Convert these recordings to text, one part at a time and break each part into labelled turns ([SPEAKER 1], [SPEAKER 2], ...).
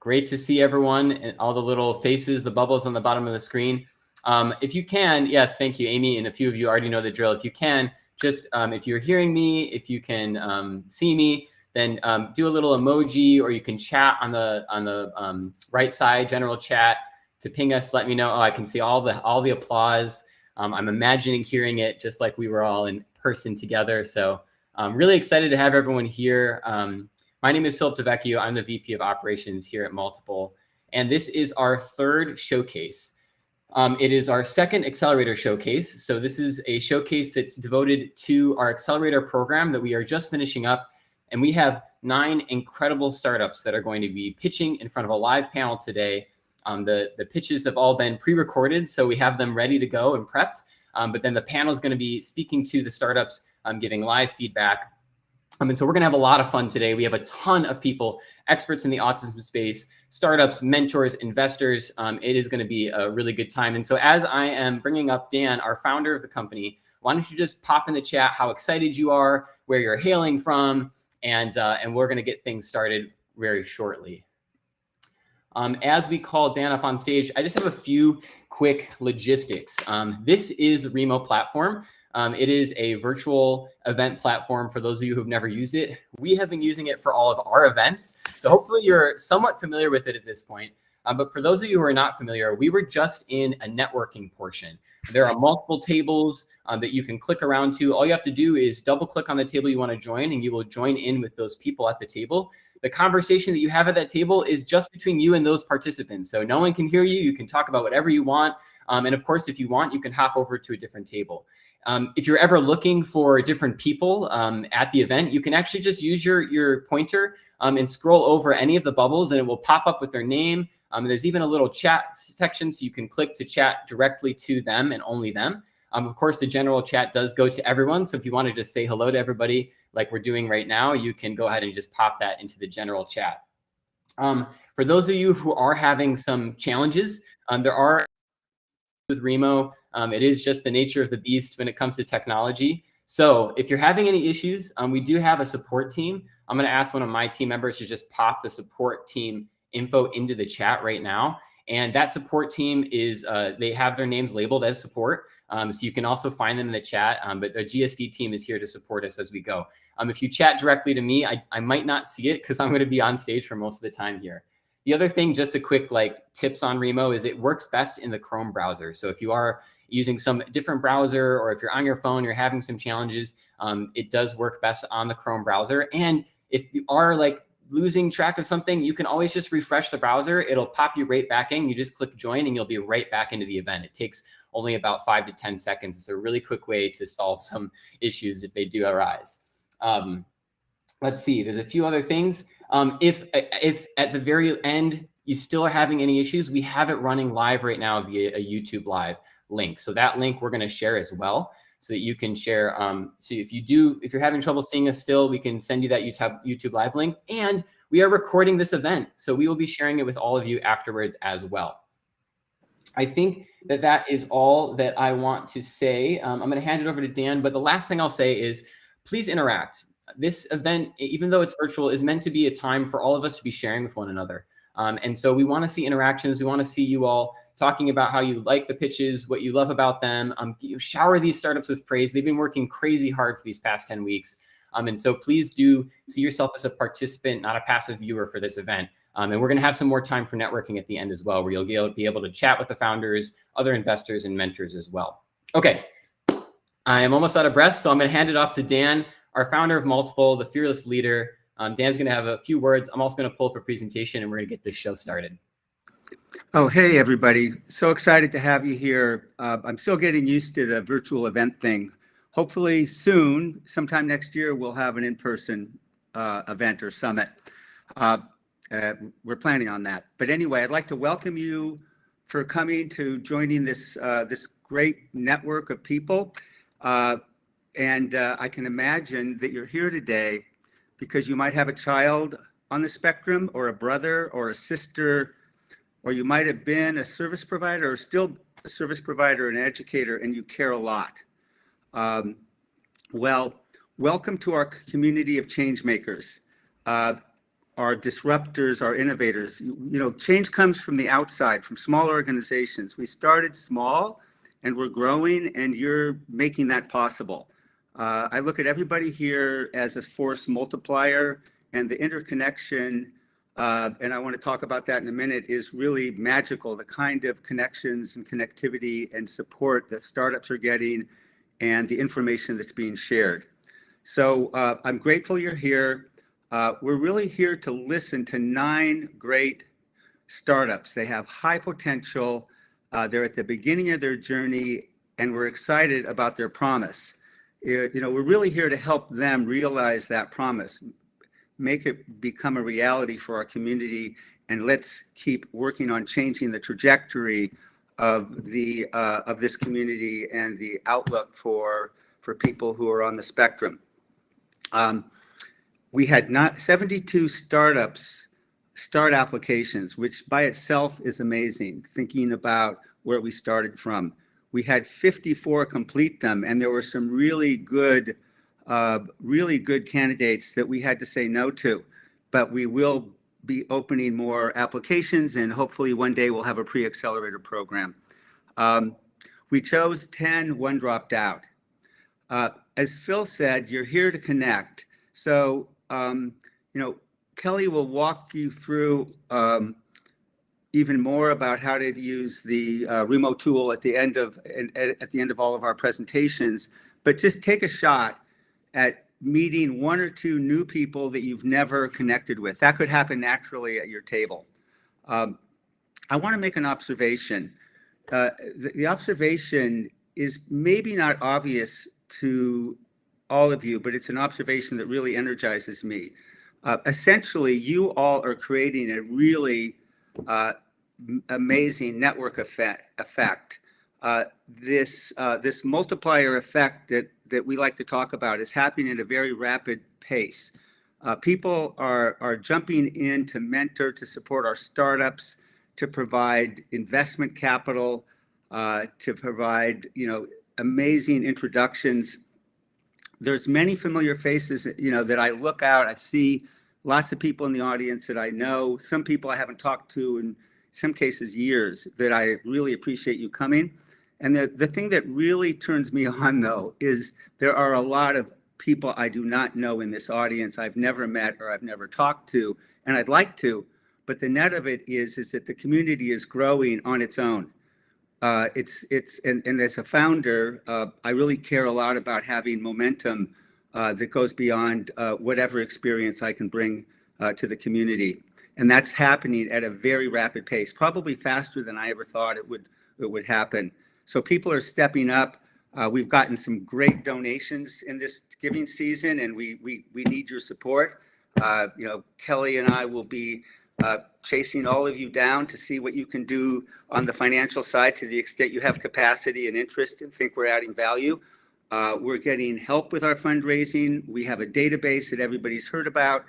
[SPEAKER 1] Great to see everyone and all the little faces, the bubbles on the bottom of the screen. If you can, yes, thank you, Amy, and a few of you already know the drill. If you can, just if you're hearing me, if you can see me, then do a little emoji, or you can chat on the right side, general chat, to ping us. Let me know. Oh, I can see all the applause. I'm imagining hearing it just like we were all in person together. So I'm really excited to have everyone here. My name is Philip DeVecchio. I'm the VP of Operations here at Multiple, and this is our third showcase. It is our second accelerator showcase. So this is a showcase that's devoted to our accelerator program that we are just finishing up. And we have 9 incredible startups that are going to be pitching in front of a live panel today. The pitches have all been pre-recorded, so we have them ready to go and prepped. But then the panel is going to be speaking to the startups, giving live feedback. And so we're going to have a lot of fun today. We have a ton of people, experts in the autism space, startups, mentors, investors. It is going to be a really good time. And so as I am bringing up Dan, our founder of the company, why don't you just pop in the chat how excited you are, where you're hailing from, and we're going to get things started very shortly. As we call Dan up on stage, I just have a few quick logistics. This is Remo Platform. It is a virtual event platform for those of you who've never used it. We have been using it for all of our events, so hopefully you're somewhat familiar with it at this point. But for those of you who are not familiar, we were just in a networking portion. There are multiple tables that you can click around to. All you have to do is double click on the table you want to join, and you will join in with those people at the table. The conversation that you have at that table is just between you and those participants. So no one can hear you. You can talk about whatever you want. And of course, if you want, you can hop over to a different table. If you're ever looking for different people at the event, you can actually just use your pointer and scroll over any of the bubbles, and it will pop up with their name. There's even a little chat section, so you can click to chat directly to them and only them. Of course, the general chat does go to everyone. So if you want to just say hello to everybody like we're doing right now, you can go ahead and just pop that into the general chat. For those of you who are having some challenges, there are with Remo. It is just the nature of the beast when it comes to technology. So if you're having any issues, we do have a support team. I'm going to ask one of my team members to just pop the support team info into the chat right now. And that support team is, they have their names labeled as support. So you can also find them in the chat, but the GSD team is here to support us as we go. If you chat directly to me, I might not see it because I'm going to be on stage for most of the time here. The other thing, just a quick tips on Remo, is it works best in the Chrome browser. So if you are using some different browser, or if you're on your phone, you're having some challenges, it does work best on the Chrome browser. And if you are losing track of something, you can always just refresh the browser. It'll pop you right back in. You just click join and you'll be right back into the event. It takes only about 5 to 10 seconds. It's a really quick way to solve some issues if they do arise. Let's see, there's a few other things. If at the very end you still are having any issues, we have it running live right now via a YouTube live link. So that link we're going to share as well, so that you can share. So if you're having trouble seeing us still, we can send you that YouTube live link. And we are recording this event, so we will be sharing it with all of you afterwards as well. I think that is all that I want to say. I'm going to hand it over to Dan, but the last thing I'll say is please interact. This event, even though it's virtual, is meant to be a time for all of us to be sharing with one another. And so we want to see interactions. We want to see you all talking about how you like the pitches, what you love about them. Shower these startups with praise. They've been working crazy hard for these past 10 weeks. And so please do see yourself as a participant, not a passive viewer for this event. And we're going to have some more time for networking at the end as well, where you'll be able to chat with the founders, other investors, and mentors as well. Okay, I am almost out of breath, so I'm going to hand it off to Dan, our founder of Multiple, the fearless leader. Dan's going to have a few words. I'm also going to pull up a presentation, and we're going to get this show started.
[SPEAKER 2] Oh, hey, everybody. So excited to have you here. I'm still getting used to the virtual event thing. Hopefully soon, sometime next year, we'll have an in-person event or summit. We're planning on that. But anyway, I'd like to welcome you for coming to joining this great network of people. And I can imagine that you're here today because you might have a child on the spectrum, or a brother or a sister, or you might have been a service provider or still a service provider, an educator, and you care a lot. Well, welcome to our community of change makers. are disruptors, are innovators. You know, change comes from the outside, from small organizations. We started small and we're growing, and you're making that possible. I look at everybody here as a force multiplier, and the interconnection, and I want to talk about that in a minute, is really magical. The kind of connections and connectivity and support that startups are getting and the information that's being shared. So I'm grateful you're here. We're really here to listen to 9 great startups. They have high potential. They're at the beginning of their journey, and we're excited about their promise. You know, we're really here to help them realize that promise, make it become a reality for our community, and let's keep working on changing the trajectory of this community and the outlook for people who are on the spectrum. We had 72 startups start applications, which by itself is amazing, thinking about where we started from. We had 54 complete them, and there were some really good candidates that we had to say no to. But we will be opening more applications, and hopefully one day we'll have a pre-accelerator program. We chose 10, 1 dropped out. As Phil said, you're here to connect. So, you know, Kelly will walk you through even more about how to use the Remo tool at the end of all of our presentations. But just take a shot at meeting 1 or 2 new people that you've never connected with. That could happen naturally at your table. I want to make an observation. The observation is maybe not obvious to all of you, but it's an observation that really energizes me. Essentially, you all are creating a really amazing network effect. This multiplier effect that we like to talk about is happening at a very rapid pace. People are jumping in to mentor, to support our startups, to provide investment capital, to provide, you know, amazing introductions. There's many familiar faces, you know, that I look out. I see lots of people in the audience that I know. Some people I haven't talked to in some cases years, that I really appreciate you coming. And the thing that really turns me on, though, is there are a lot of people I do not know in this audience. I've never met or I've never talked to, and I'd like to. But the net of it is that the community is growing on its own. And as a founder, I really care a lot about having momentum that goes beyond whatever experience I can bring to the community. And that's happening at a very rapid pace, probably faster than I ever thought it would happen. So people are stepping up. We've gotten some great donations in this giving season, and we need your support. You know, Kelly and I will be chasing all of you down to see what you can do on the financial side to the extent you have capacity and interest and think we're adding value. We're getting help with our fundraising. We have a database that everybody's heard about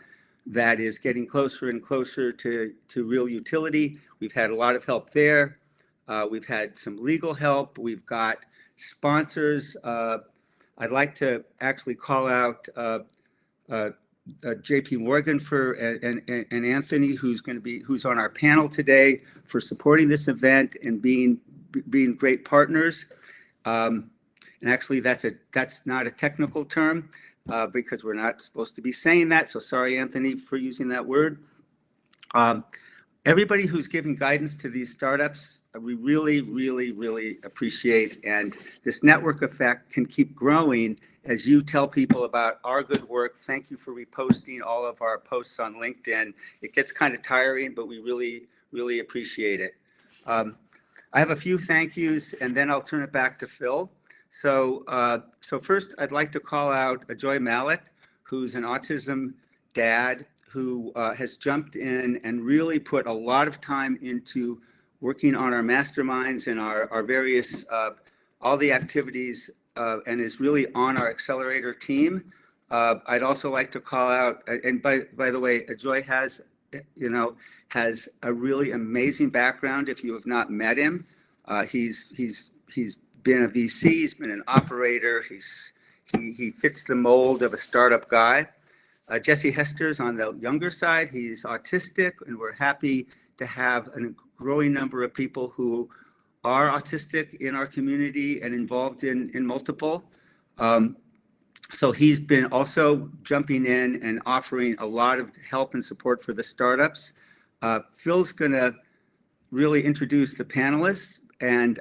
[SPEAKER 2] that is getting closer and closer to real utility. We've had a lot of help there. We've had some legal help. We've got sponsors. I'd like to actually call out JP Morgan and Anthony, who's on our panel today, for supporting this event and being great partners. And actually, that's not a technical term because we're not supposed to be saying that. So sorry, Anthony, for using that word. Everybody who's giving guidance to these startups, we really, really, really appreciate. And this network effect can keep growing as you tell people about our good work. Thank you for reposting all of our posts on LinkedIn. It gets kind of tiring, but we really, really appreciate it. I have a few thank yous, and then I'll turn it back to Phil. So first, I'd like to call out Ajoy Malik, who's an autism dad who has jumped in and really put a lot of time into working on our masterminds and our various, all the activities, and is really on our accelerator team. I'd also like to call out, and by the way, Ajoy has a really amazing background. If you have not met him, he's been a VC, he's been an operator, he fits the mold of a startup guy. Jesse Hester's on the younger side. He's autistic, and we're happy to have a growing number of people who are autistic in our community and involved in multiple. So he's been also jumping in and offering a lot of help and support for the startups. Phil's going to really introduce the panelists, and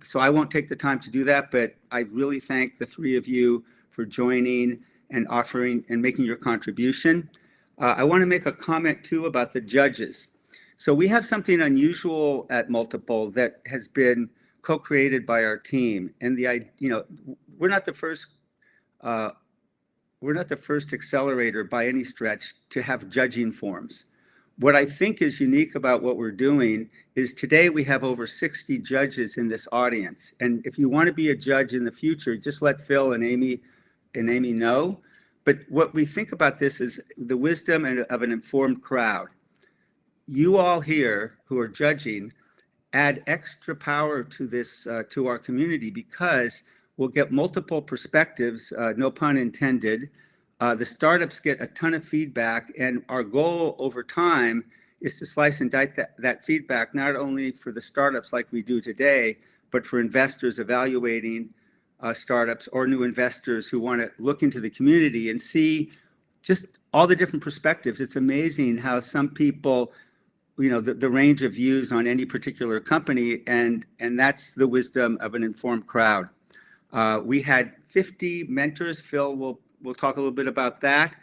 [SPEAKER 2] so I won't take the time to do that, but I really thank the three of you for joining and offering and making your contribution. I want to make a comment too about the judges. So we have something unusual at Multiple that has been co-created by our team, and we're not the first accelerator by any stretch to have judging forums. What I think is unique about what we're doing is today we have over 60 judges in this audience. And if you want to be a judge in the future, just let Phil and Amy know. But what we think about this is the wisdom of an informed crowd. You all here who are judging add extra power to this, to our community, because we'll get multiple perspectives, no pun intended. The startups get a ton of feedback, and our goal over time is to slice and dice that feedback, not only for the startups like we do today, but for investors evaluating startups or new investors who want to look into the community and see just all the different perspectives. It's amazing how some people, the range of views on any particular company, and that's the wisdom of an informed crowd. We had 50 mentors. Phil we'll talk a little bit about that.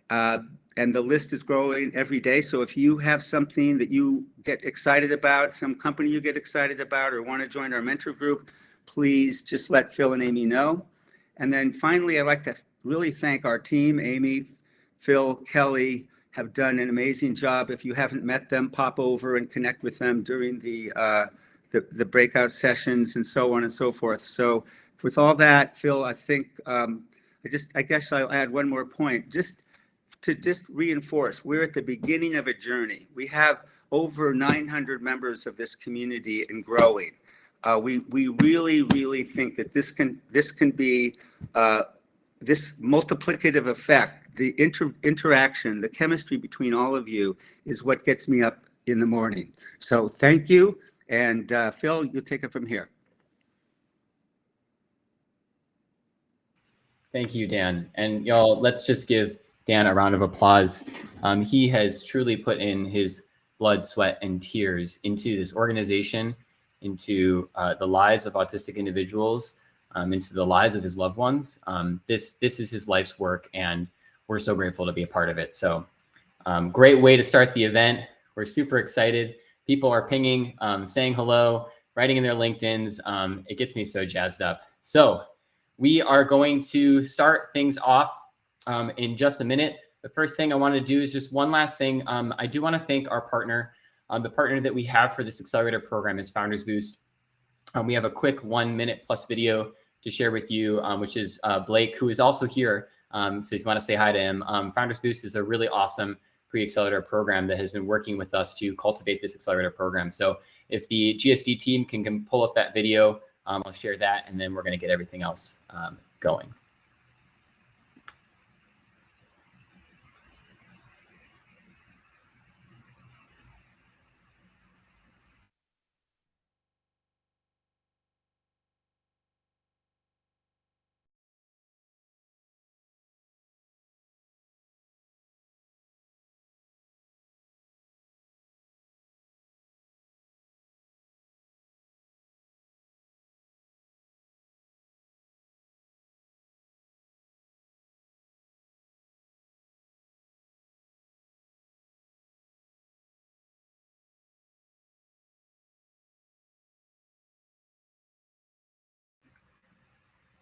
[SPEAKER 2] And the list is growing every day. So if you have something that you get excited about, some company you get excited about, or want to join our mentor group, please just let Phil and Amy know. And then finally, I'd like to really thank our team. Amy, Phil, Kelly have done an amazing job. If you haven't met them, pop over and connect with them during the breakout sessions and so on and so forth. So with all that, Phil, I think, I guess I'll add one more point, just to reinforce, we're at the beginning of a journey. We have over 900 members of this community and growing. We really, really think that this can be this multiplicative effect, the interaction, the chemistry between all of you is what gets me up in the morning. So thank you. And Phil, you'll take it from here.
[SPEAKER 1] Thank you, Dan. And y'all, let's just give Dan a round of applause. He has truly put in his blood, sweat, and tears into this organization, into the lives of autistic individuals, into the lives of his loved ones. This is his life's work, and we're so grateful to be a part of it. So great way to start the event. We're super excited. People are pinging, saying hello, writing in their LinkedIns. It gets me so jazzed up. So we are going to start things off in just a minute. The first thing I want to do is just one last thing. I do want to thank our partner. The partner that we have for this accelerator program is Founders Boost. We have a quick 1 minute plus video to share with you, which is Blake, who is also here. So if you want to say hi to him, Founders Boost is a really awesome pre-accelerator program that has been working with us to cultivate this accelerator program. So if the GSD team can pull up that video, I'll share that, and then we're going to get everything else going.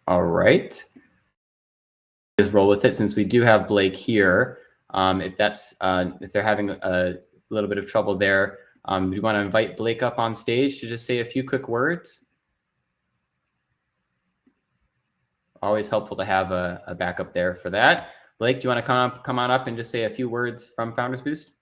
[SPEAKER 1] All right. Just roll with it since we do have Blake here. If they're having a little bit of trouble there, do you want to invite Blake up on stage to just say a few quick words? Always helpful to have a backup there for that. Blake, do you want to come on up and just say a few words from Founders Boost?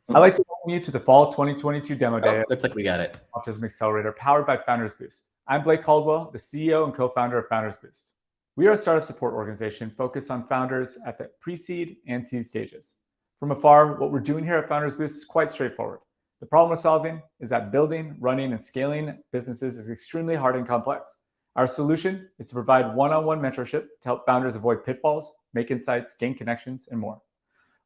[SPEAKER 3] I'd like to welcome you to the Fall 2022 Demo Day.
[SPEAKER 1] Looks like we got it.
[SPEAKER 3] Autism Accelerator powered by Founders Boost. I'm Blake Caldwell, the CEO and co-founder of Founders Boost. We are a startup support organization focused on founders at the pre-seed and seed stages. From afar, what we're doing here at Founders Boost is quite straightforward. The problem we're solving is that building, running, and scaling businesses is extremely hard and complex. Our solution is to provide one-on-one mentorship to help founders avoid pitfalls, make insights, gain connections, and more.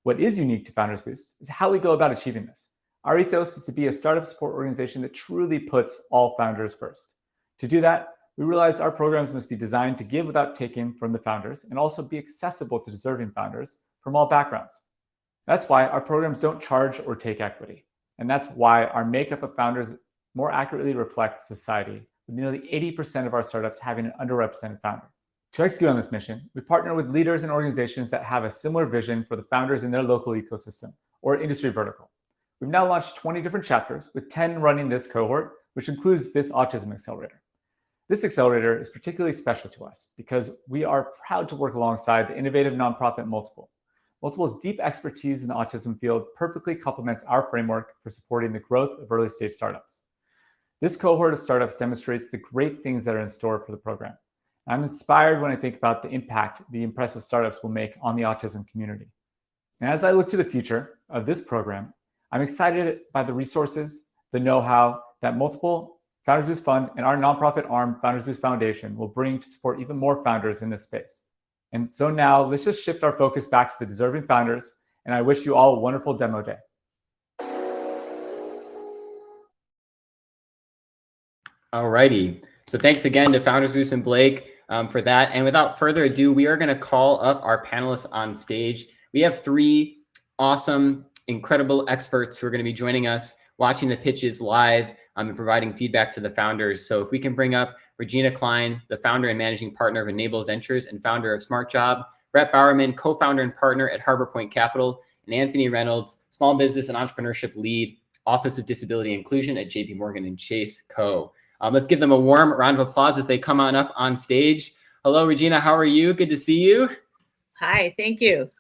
[SPEAKER 3] What is unique to Founders Boost is how we go about achieving this. Our ethos is to be a startup support organization that truly puts all founders first. To do that, we realize our programs must be designed to give without taking from the founders and also be accessible to deserving founders from all backgrounds. That's why our programs don't charge or take equity. And that's why our makeup of founders more accurately reflects society, with nearly 80% of our startups having an underrepresented founder. To execute on this mission, we partner with leaders and organizations that have a similar vision for the founders in their local ecosystem or industry vertical. We've now launched 20 different chapters, with 10 running this cohort, which includes this Autism Accelerator. This accelerator is particularly special to us because we are proud to work alongside the innovative nonprofit Multiple. Multiple's deep expertise in the autism field perfectly complements our framework for supporting the growth of early-stage startups. This cohort of startups demonstrates the great things that are in store for the program. I'm inspired when I think about the impact the impressive startups will make on the autism community. And as I look to the future of this program, I'm excited by the resources, the know-how that Multiple, Founders Boost Fund, and our nonprofit arm, Founders Boost Foundation, will bring to support even more founders in this space. And so now let's just shift our focus back to the deserving founders, and I wish you all a wonderful demo day.
[SPEAKER 1] Alrighty. So thanks again to Founders Boost and Blake for that. And without further ado, we are going to call up our panelists on stage. We have three awesome, incredible experts who are going to be joining us, watching the pitches live and providing feedback to the founders. So if we can bring up Regina Klein, the founder and managing partner of Enable Ventures and founder of Smart Job, Brett Bowerman, co-founder and partner at Harbor Point Capital, and Anthony Reynolds, small business and entrepreneurship lead, Office of Disability Inclusion at JP Morgan and Chase Co. Let's give them a warm round of applause as they come on up on stage. Hello, Regina. How are you? Good to see you.
[SPEAKER 4] Hi, thank you.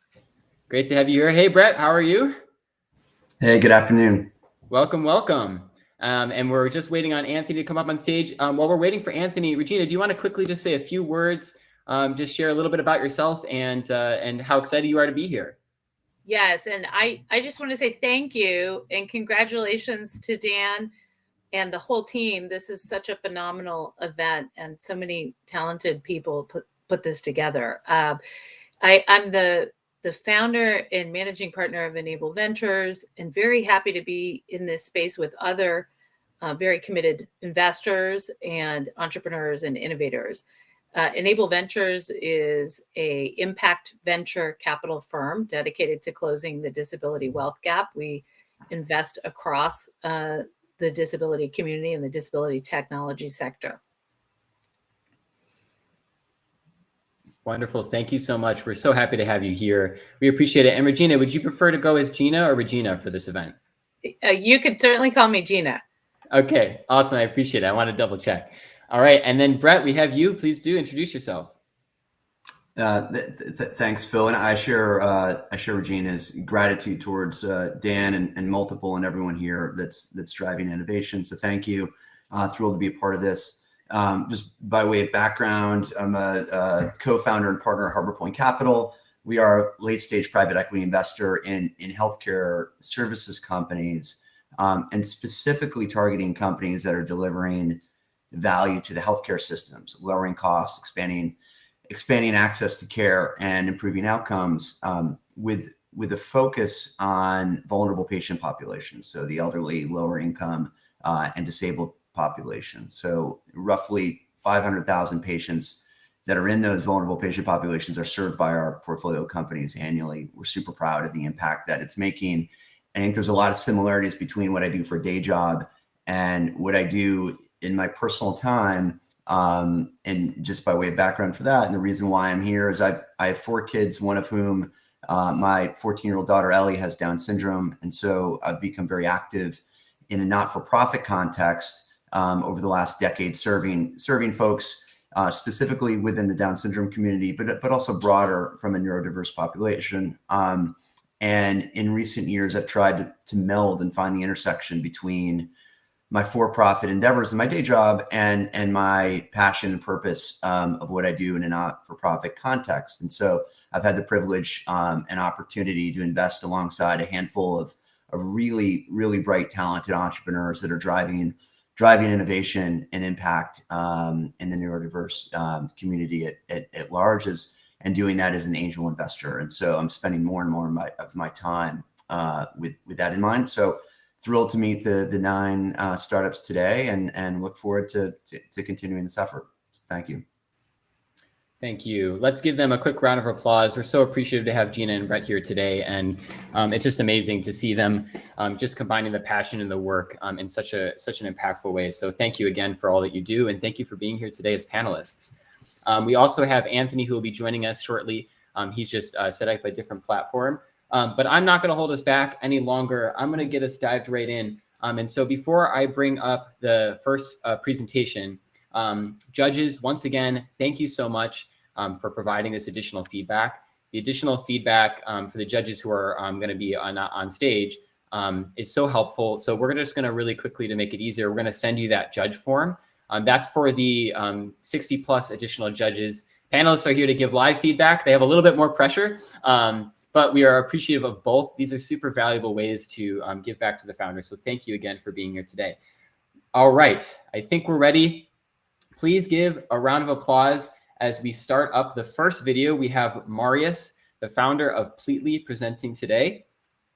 [SPEAKER 1] Great to have you here. Hey, Brett, how are you?
[SPEAKER 5] Hey, good afternoon.
[SPEAKER 1] Welcome, welcome. And we're just waiting on Anthony to come up on stage. While we're waiting for Anthony, Regina, do you want to quickly just say a few words, just share a little bit about yourself and how excited you are to be here?
[SPEAKER 4] Yes, and I just want to say thank you and congratulations to Dan and the whole team. This is such a phenomenal event and so many talented people put this together. I'm the founder and managing partner of Enable Ventures and very happy to be in this space with other very committed investors and entrepreneurs and innovators. Enable Ventures is an impact venture capital firm dedicated to closing the disability wealth gap. We invest across the disability community and the disability technology sector.
[SPEAKER 1] Wonderful. Thank you so much. We're so happy to have you here. We appreciate it. And Regina, would you prefer to go as Gina or Regina for this event?
[SPEAKER 4] You could certainly call me Gina.
[SPEAKER 1] Okay, awesome. I appreciate it. I want to double check. All right. And then Brett, we have you. Please do introduce yourself.
[SPEAKER 5] Thanks, Phil. And I share Regina's gratitude towards Dan and Multiple and everyone here that's driving innovation. So thank you. Thrilled to be a part of this. Just by way of background, I'm a co-founder and partner at Harbor Point Capital. We are a late-stage private equity investor in healthcare services companies, and specifically targeting companies that are delivering value to the healthcare systems, lowering costs, expanding access to care, and improving outcomes, with a focus on vulnerable patient populations, so the elderly, lower income, and disabled population. So roughly 500,000 patients that are in those vulnerable patient populations are served by our portfolio companies annually. We're super proud of the impact that it's making. I think there's a lot of similarities between what I do for a day job and what I do in my personal time. And just by way of background for that, and the reason why I'm here is I have 4 kids, one of whom my 14-year-old daughter Ellie has Down syndrome, and so I've become very active in a not-for-profit context over the last decade, serving folks specifically within the Down syndrome community, but also broader from a neurodiverse population. And in recent years, I've tried to meld and find the intersection between my for-profit endeavors in my day job and my passion and purpose of what I do in a not-for-profit context. And so I've had the privilege and opportunity to invest alongside a handful of really, really bright, talented entrepreneurs that are driving innovation and impact in the neurodiverse community at large, and doing that as an angel investor. And so I'm spending more and more of my time with that in mind. So thrilled to meet the 9 startups today, and look forward to continuing this effort. So thank you.
[SPEAKER 1] Thank you. Let's give them a quick round of applause. We're so appreciative to have Gina and Brett here today. And it's just amazing to see them just combining the passion and the work in such an impactful way. So thank you again for all that you do. And thank you for being here today as panelists. We also have Anthony, who will be joining us shortly. He's just set up a different platform. But I'm not going to hold us back any longer. I'm going to get us dived right in. And so before I bring up the first presentation, judges, once again, thank you so much for providing this additional feedback. The additional feedback for the judges who are going to be on stage is so helpful. So we're just going to really quickly, to make it easier, we're going to send you that judge form. That's for the 60 plus additional judges. Panelists are here to give live feedback. They have a little bit more pressure, but we are appreciative of both. These are super valuable ways to give back to the founders. So thank you again for being here today. All right, I think we're ready. Please give a round of applause as we start up the first video. We have Marius, the founder of Pleatly, presenting today.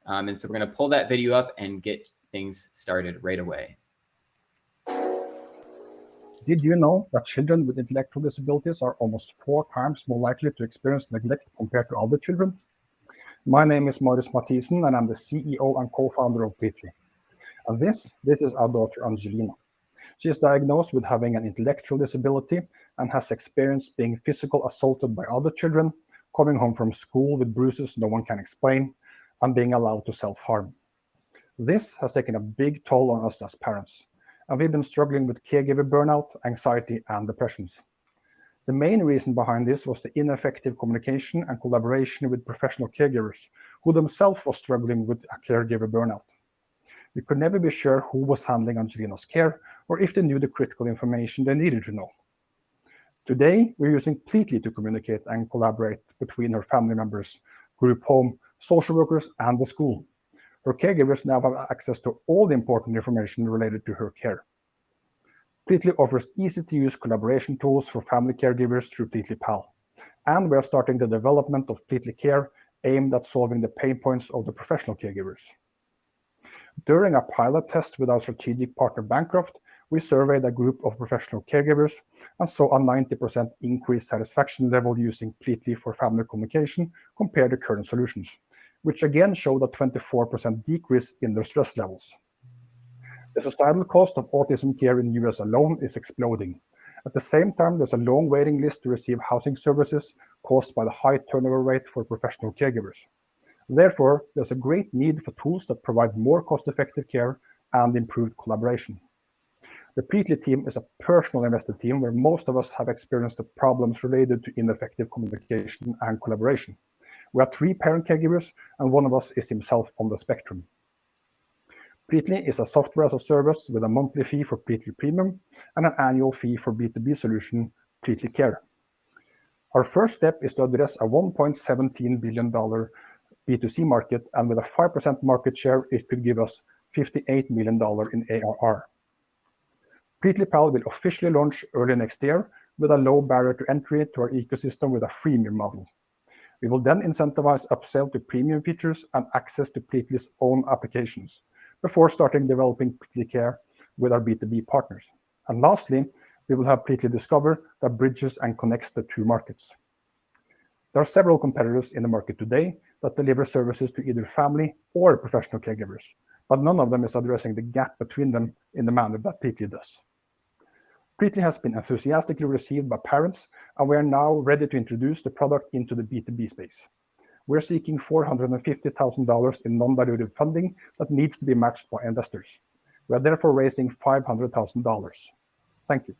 [SPEAKER 1] And so we're going to pull that video up and get things started right away.
[SPEAKER 6] Did you know that children with intellectual disabilities are almost 4 times more likely to experience neglect compared to other children? My name is Marius Mathisen, and I'm the CEO and co-founder of Pleatly. And this is our daughter, Angelina. She is diagnosed with having an intellectual disability and has experienced being physically assaulted by other children, coming home from school with bruises no one can explain, and being allowed to self-harm. This has taken a big toll on us as parents, and we've been struggling with caregiver burnout, anxiety, and depressions. The main reason behind this was the ineffective communication and collaboration with professional caregivers, who themselves were struggling with a caregiver burnout. We could never be sure who was handling Angelina's care, or if they knew the critical information they needed to know. Today, we're using Pleatly to communicate and collaborate between her family members, group home, social workers, and the school. Her caregivers now have access to all the important information related to her care. Pleatly offers easy-to-use collaboration tools for family caregivers through Pleatly Pal. And we are starting the development of Pleatly Care, aimed at solving the pain points of the professional caregivers. During a pilot test with our strategic partner Bancroft, we surveyed a group of professional caregivers and saw a 90% increased satisfaction level using Pleatly for family communication compared to current solutions, which again showed a 24% decrease in their stress levels. The societal cost of autism care in the US alone is exploding. At the same time, there's a long waiting list to receive housing services caused by the high turnover rate for professional caregivers. Therefore, there's a great need for tools that provide more cost-effective care and improved collaboration. The Pleatly team is a personal invested team where most of us have experienced the problems related to ineffective communication and collaboration. We have 3 parent caregivers, and one of us is himself on the spectrum. Pleatly is a software as a service with a monthly fee for Pleatly Premium and an annual fee for B2B solution, Pleatly Care. Our first step is to address a $1.17 billion B2C market, and with a 5% market share, it could give us $58 million in ARR. Pleatly Pal will officially launch early next year with a low barrier to entry to our ecosystem with a freemium model. We will then incentivize upsell to premium features and access to Pleatly's own applications before starting developing Pleatly Care with our B2B partners. And lastly, we will have Pleatly Discover that bridges and connects the 2 markets. There are several competitors in the market today that deliver services to either family or professional caregivers, but none of them is addressing the gap between them in the manner that Pleatly does. Pleatly has been enthusiastically received by parents, and we are now ready to introduce the product into the B2B space. We're seeking $450,000 in non-dilutive funding that needs to be matched by investors. We are therefore raising $500,000. Thank you.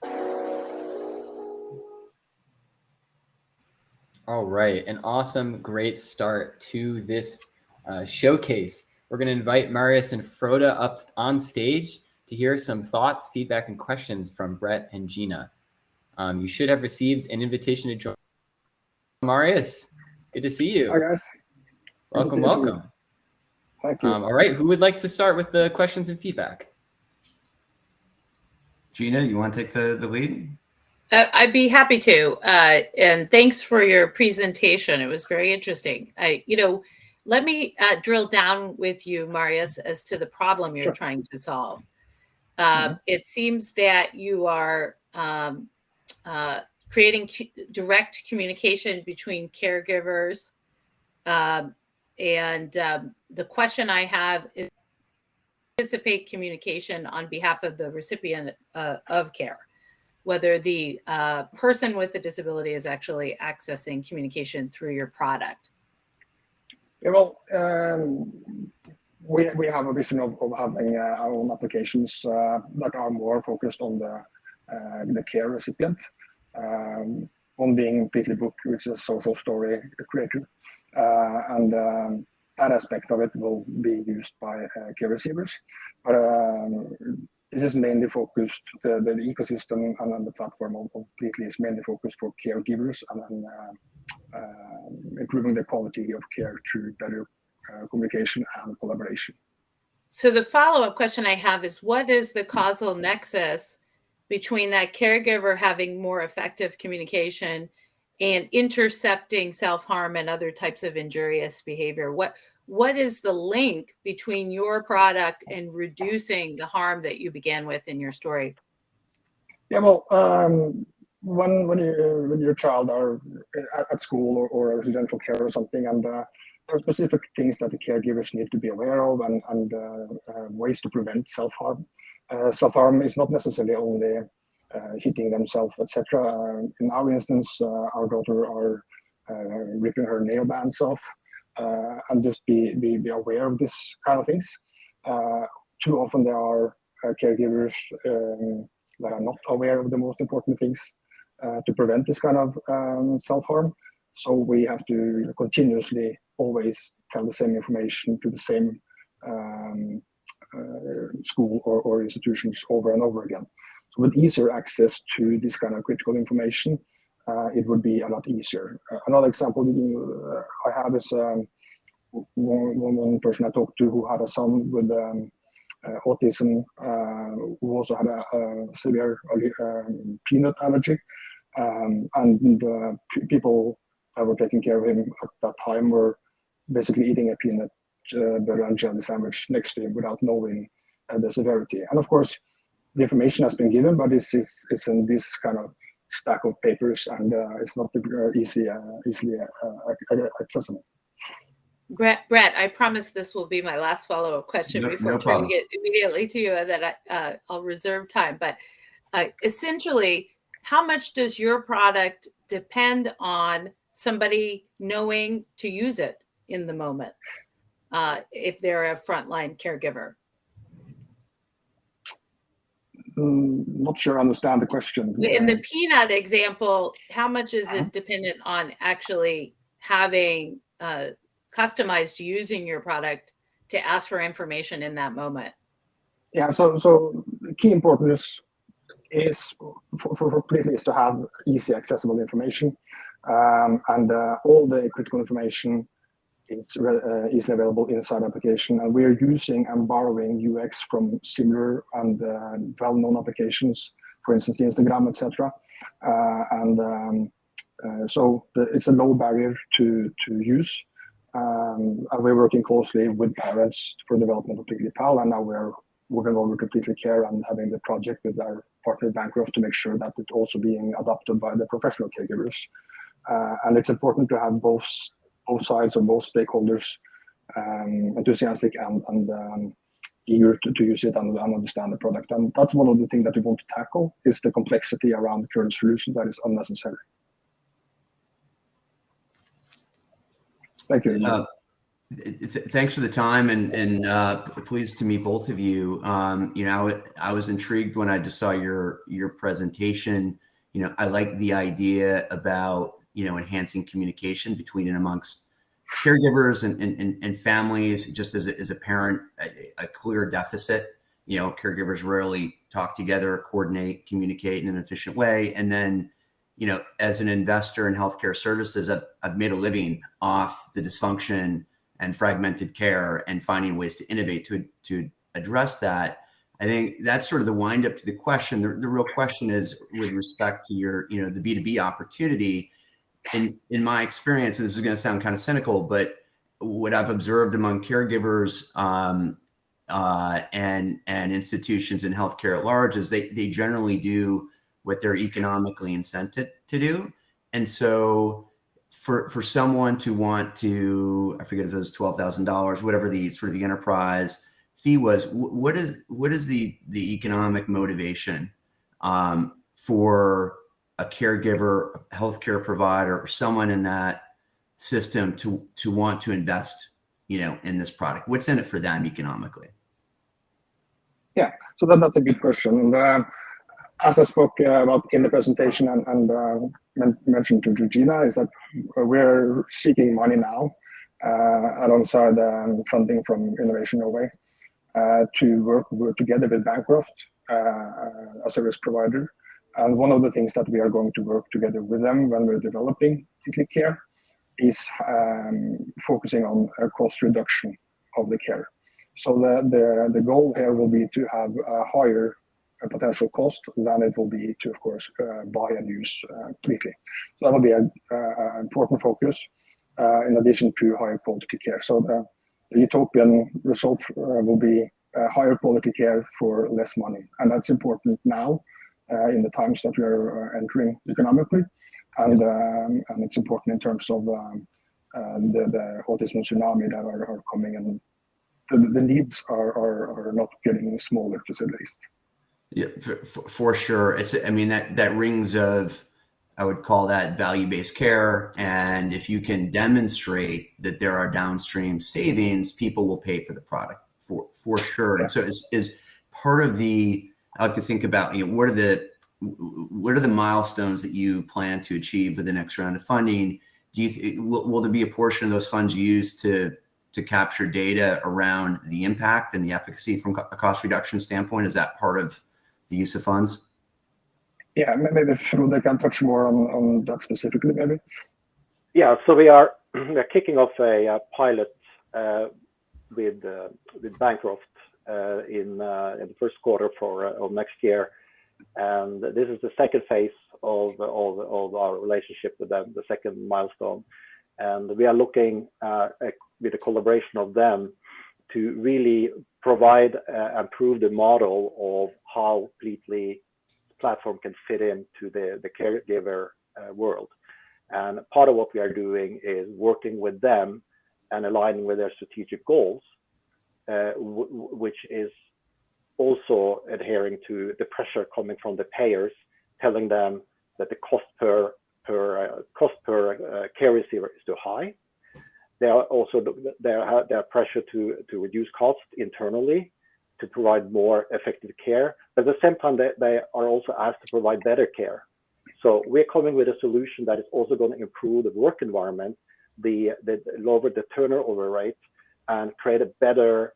[SPEAKER 1] All right, an awesome, great start to this showcase. We're going to invite Marius and Frode up on stage to hear some thoughts, feedback, and questions from Brett and Gina. You should have received an invitation to join. Marius, good to see you.
[SPEAKER 6] Hi, guys.
[SPEAKER 1] Welcome, welcome.
[SPEAKER 6] Thank you.
[SPEAKER 1] All right, who would like to start with the questions and feedback?
[SPEAKER 5] Gina, you want to take the lead?
[SPEAKER 4] I'd be happy to. And thanks for your presentation. It was very interesting. Let me drill down with you, Marius, as to the problem you're trying to solve. It seems that you are creating direct communication between caregivers. And the question I have is, anticipate communication on behalf of the recipient of care, whether the person with the disability is actually accessing communication through your product.
[SPEAKER 6] Yeah, well, we have a vision of having our own applications that are more focused on the care recipient. One being Completely Book, which is a social story creator, and that aspect of it will be used by care receivers. But this is mainly focused, the ecosystem and the platform of Completely is mainly focused for caregivers and improving the quality of care through better communication and collaboration.
[SPEAKER 4] So the follow-up question I have is, what is the causal nexus between that caregiver having more effective communication and intercepting self-harm and other types of injurious behavior? What is the link between your product and reducing the harm that you began with in your story?
[SPEAKER 6] Yeah, well, when your child are at school or residential care or something, and there are specific things that the caregivers need to be aware of and ways to prevent self-harm. Self-harm is not necessarily only hitting themselves, etc. In our instance, our daughter are ripping her nail bands off, and just be aware of this kind of things. Too often there are caregivers that are not aware of the most important things to prevent this kind of self-harm. So we have to continuously always tell the same information to the same school or institutions over and over again. So with easier access to this kind of critical information, it would be a lot easier. Another example I have is one person I talked to who had a son with autism, who also had a severe peanut allergy. And people that were taking care of him at that time were basically eating a peanut butter and jelly sandwich next to him without knowing the severity. And of course, the information has been given, but it's in this kind of stack of papers, and it's not easily accessible.
[SPEAKER 4] Brett, I promise this will be my last follow-up question before turning it immediately to you, and that I'll reserve time. But essentially, how much does your product depend on somebody knowing to use it in the moment, if they're a frontline caregiver?
[SPEAKER 6] Not sure I understand the question.
[SPEAKER 4] In the peanut example, how much is it dependent on actually having customized using your product to ask for information in that moment?
[SPEAKER 6] Yeah, so the key importance is for Completely is to have easy accessible information, and all the critical information is easily available inside the application. And we're using and borrowing UX from similar and well-known applications, for instance, Instagram, etc. So it's a low barrier to use. And we're working closely with parents for development of Completely Pal, and now we're moving over to Completely Care and having the project with our partner Bancroft to make sure that it's also being adopted by the professional caregivers. And it's important to have both sides or both stakeholders enthusiastic and eager to use it and understand the product. And that's one of the things that we want to tackle, is the complexity around the current solution that is unnecessary. Thank you.
[SPEAKER 5] Thanks for the time, and pleased to meet both of you. I was intrigued when I just saw your presentation. I like the idea about enhancing communication between and amongst caregivers and families. Just as a parent, a clear deficit caregivers rarely talk together, coordinate, communicate in an efficient way. And then, as an investor in healthcare services, I've made a living off the dysfunction and fragmented care and finding ways to innovate to address that. I think that's sort of the wind up to the question. The real question is with respect to your, the B2B opportunity. In my experience, and this is going to sound kind of cynical, but what I've observed among caregivers and institutions in healthcare at large is they generally do what they're economically incented to do. And so for someone to want to, I forget if it was $12,000, whatever the sort of the enterprise fee was, what is the economic motivation for a caregiver, a healthcare provider, or someone in that system to want to invest, in this product? What's in it for them economically?
[SPEAKER 6] Yeah, so that's a good question. And as I spoke about in the presentation and mentioned to Georgina, is that we're seeking money now alongside funding from Innovation Norway to work together with Bancroft as a service provider. And one of the things that we are going to work together with them when we're developing Click Care is focusing on a cost reduction of the care. So the goal here will be to have a higher potential cost than it will be to, of course, buy and use completely. So that will be an important focus in addition to higher quality care. So the utopian result will be higher quality care for less money. And that's important now in the times that we are entering economically. And it's important in terms of the autism tsunami that are coming, and the needs are not getting smaller, to say the least.
[SPEAKER 5] Yeah, for sure. That rings of, I would call that value-based care. And if you can demonstrate that there are downstream savings, people will pay for the product for sure. Yeah. And so is part of I like to think about, what are the milestones that you plan to achieve with the next round of funding? Will there be a portion of those funds used to capture data around the impact and the efficacy from a cost reduction standpoint? Is that part of the use of funds?
[SPEAKER 6] Yeah, maybe Frode can touch more on that specifically, maybe.
[SPEAKER 7] Yeah, so we're kicking off a pilot with Bancroft in the first quarter of next year, and this is the second phase of our relationship with them, the second milestone, and we are looking with a collaboration of them to really provide and prove the model of how completely platform can fit into the caregiver world. And part of what we are doing is working with them and aligning with their strategic goals, which is also adhering to the pressure coming from the payers, telling them that the cost per care receiver is too high. There are also pressure to reduce costs internally to provide more effective care. But at the same time, they are also asked to provide better care. So we're coming with a solution that is also going to improve the work environment, lower the turnover rate, and create a better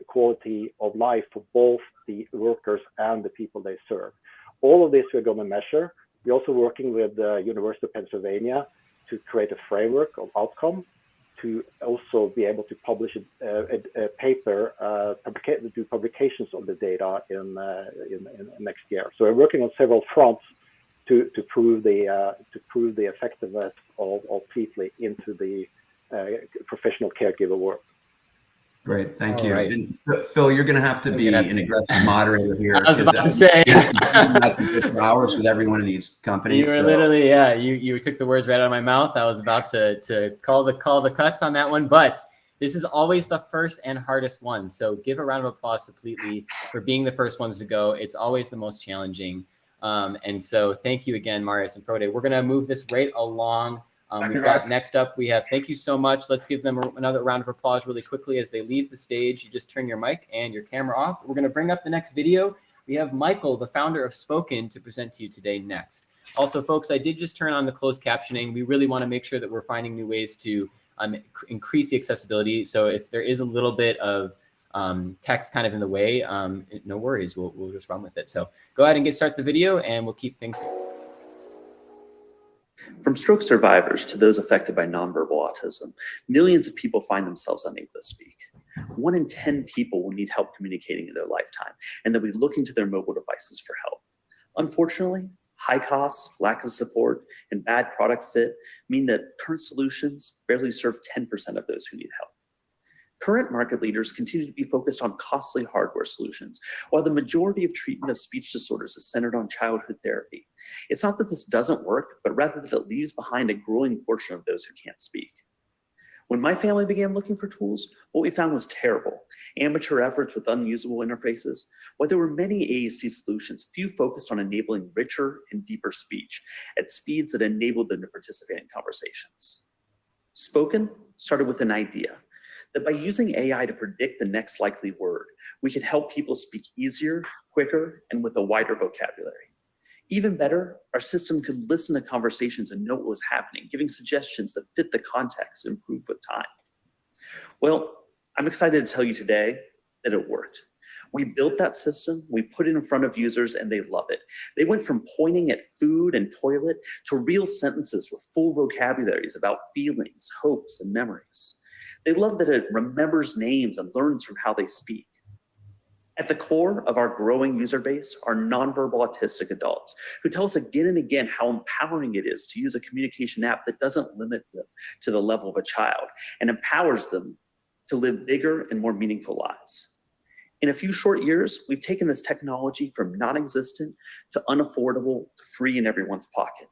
[SPEAKER 7] quality of life for both the workers and the people they serve. All of this we're going to measure. We're also working with the University of Pennsylvania to create a framework of outcome, to also be able to publish a paper, do publications of the data in next year. So we're working on several fronts to prove the effectiveness of Pleatly into the professional caregiver work.
[SPEAKER 5] Great, thank you.
[SPEAKER 1] Right.
[SPEAKER 5] And Phil, you're going to have to be an aggressive moderator here.
[SPEAKER 1] I was about to say.
[SPEAKER 5] For hours with every one of these companies.
[SPEAKER 1] You were literally, yeah, you took the words right out of my mouth. I was about to call the cuts on that one, but this is always the first and hardest one. So give a round of applause to Pleatly for being the first ones to go. It's always the most challenging. And so thank you again, Marius and Frode. We're going to move this right along. We've got next up, we have, thank you so much. Let's give them another round of applause really quickly as they leave the stage. You just turn your mic and your camera off. We're going to bring up the next video. We have Michael, the founder of Spoken, to present to you today next. Also, folks, I did just turn on the closed captioning. We really want to make sure that we're finding new ways to increase the accessibility. So if there is a little bit of text kind of in the way, no worries, we'll just run with it. So go ahead and start the video, and we'll keep things.
[SPEAKER 8] From stroke survivors to those affected by nonverbal autism, millions of people find themselves unable to speak. 1 in 10 people will need help communicating in their lifetime, and they'll be looking to their mobile devices for help. Unfortunately, high costs, lack of support, and bad product fit mean that current solutions barely serve 10% of those who need help. Current market leaders continue to be focused on costly hardware solutions, while the majority of treatment of speech disorders is centered on childhood therapy. It's not that this doesn't work, but rather that it leaves behind a growing portion of those who can't speak. When my family began looking for tools, what we found was terrible. Amateur efforts with unusable interfaces. While there were many AAC solutions, few focused on enabling richer and deeper speech at speeds that enabled them to participate in conversations. Spoken started with an idea that by using AI to predict the next likely word, we could help people speak easier, quicker, and with a wider vocabulary. Even better, our system could listen to conversations and know what was happening, giving suggestions that fit the context and improve with time. Well, I'm excited to tell you today that it worked. We built that system, we put it in front of users, and they love it. They went from pointing at food and toilet to real sentences with full vocabularies about feelings, hopes, and memories. They love that it remembers names and learns from how they speak. At the core of our growing user base are nonverbal autistic adults who tell us again and again how empowering it is to use a communication app that doesn't limit them to the level of a child and empowers them to live bigger and more meaningful lives. In a few short years, we've taken this technology from non-existent to unaffordable to free in everyone's pocket.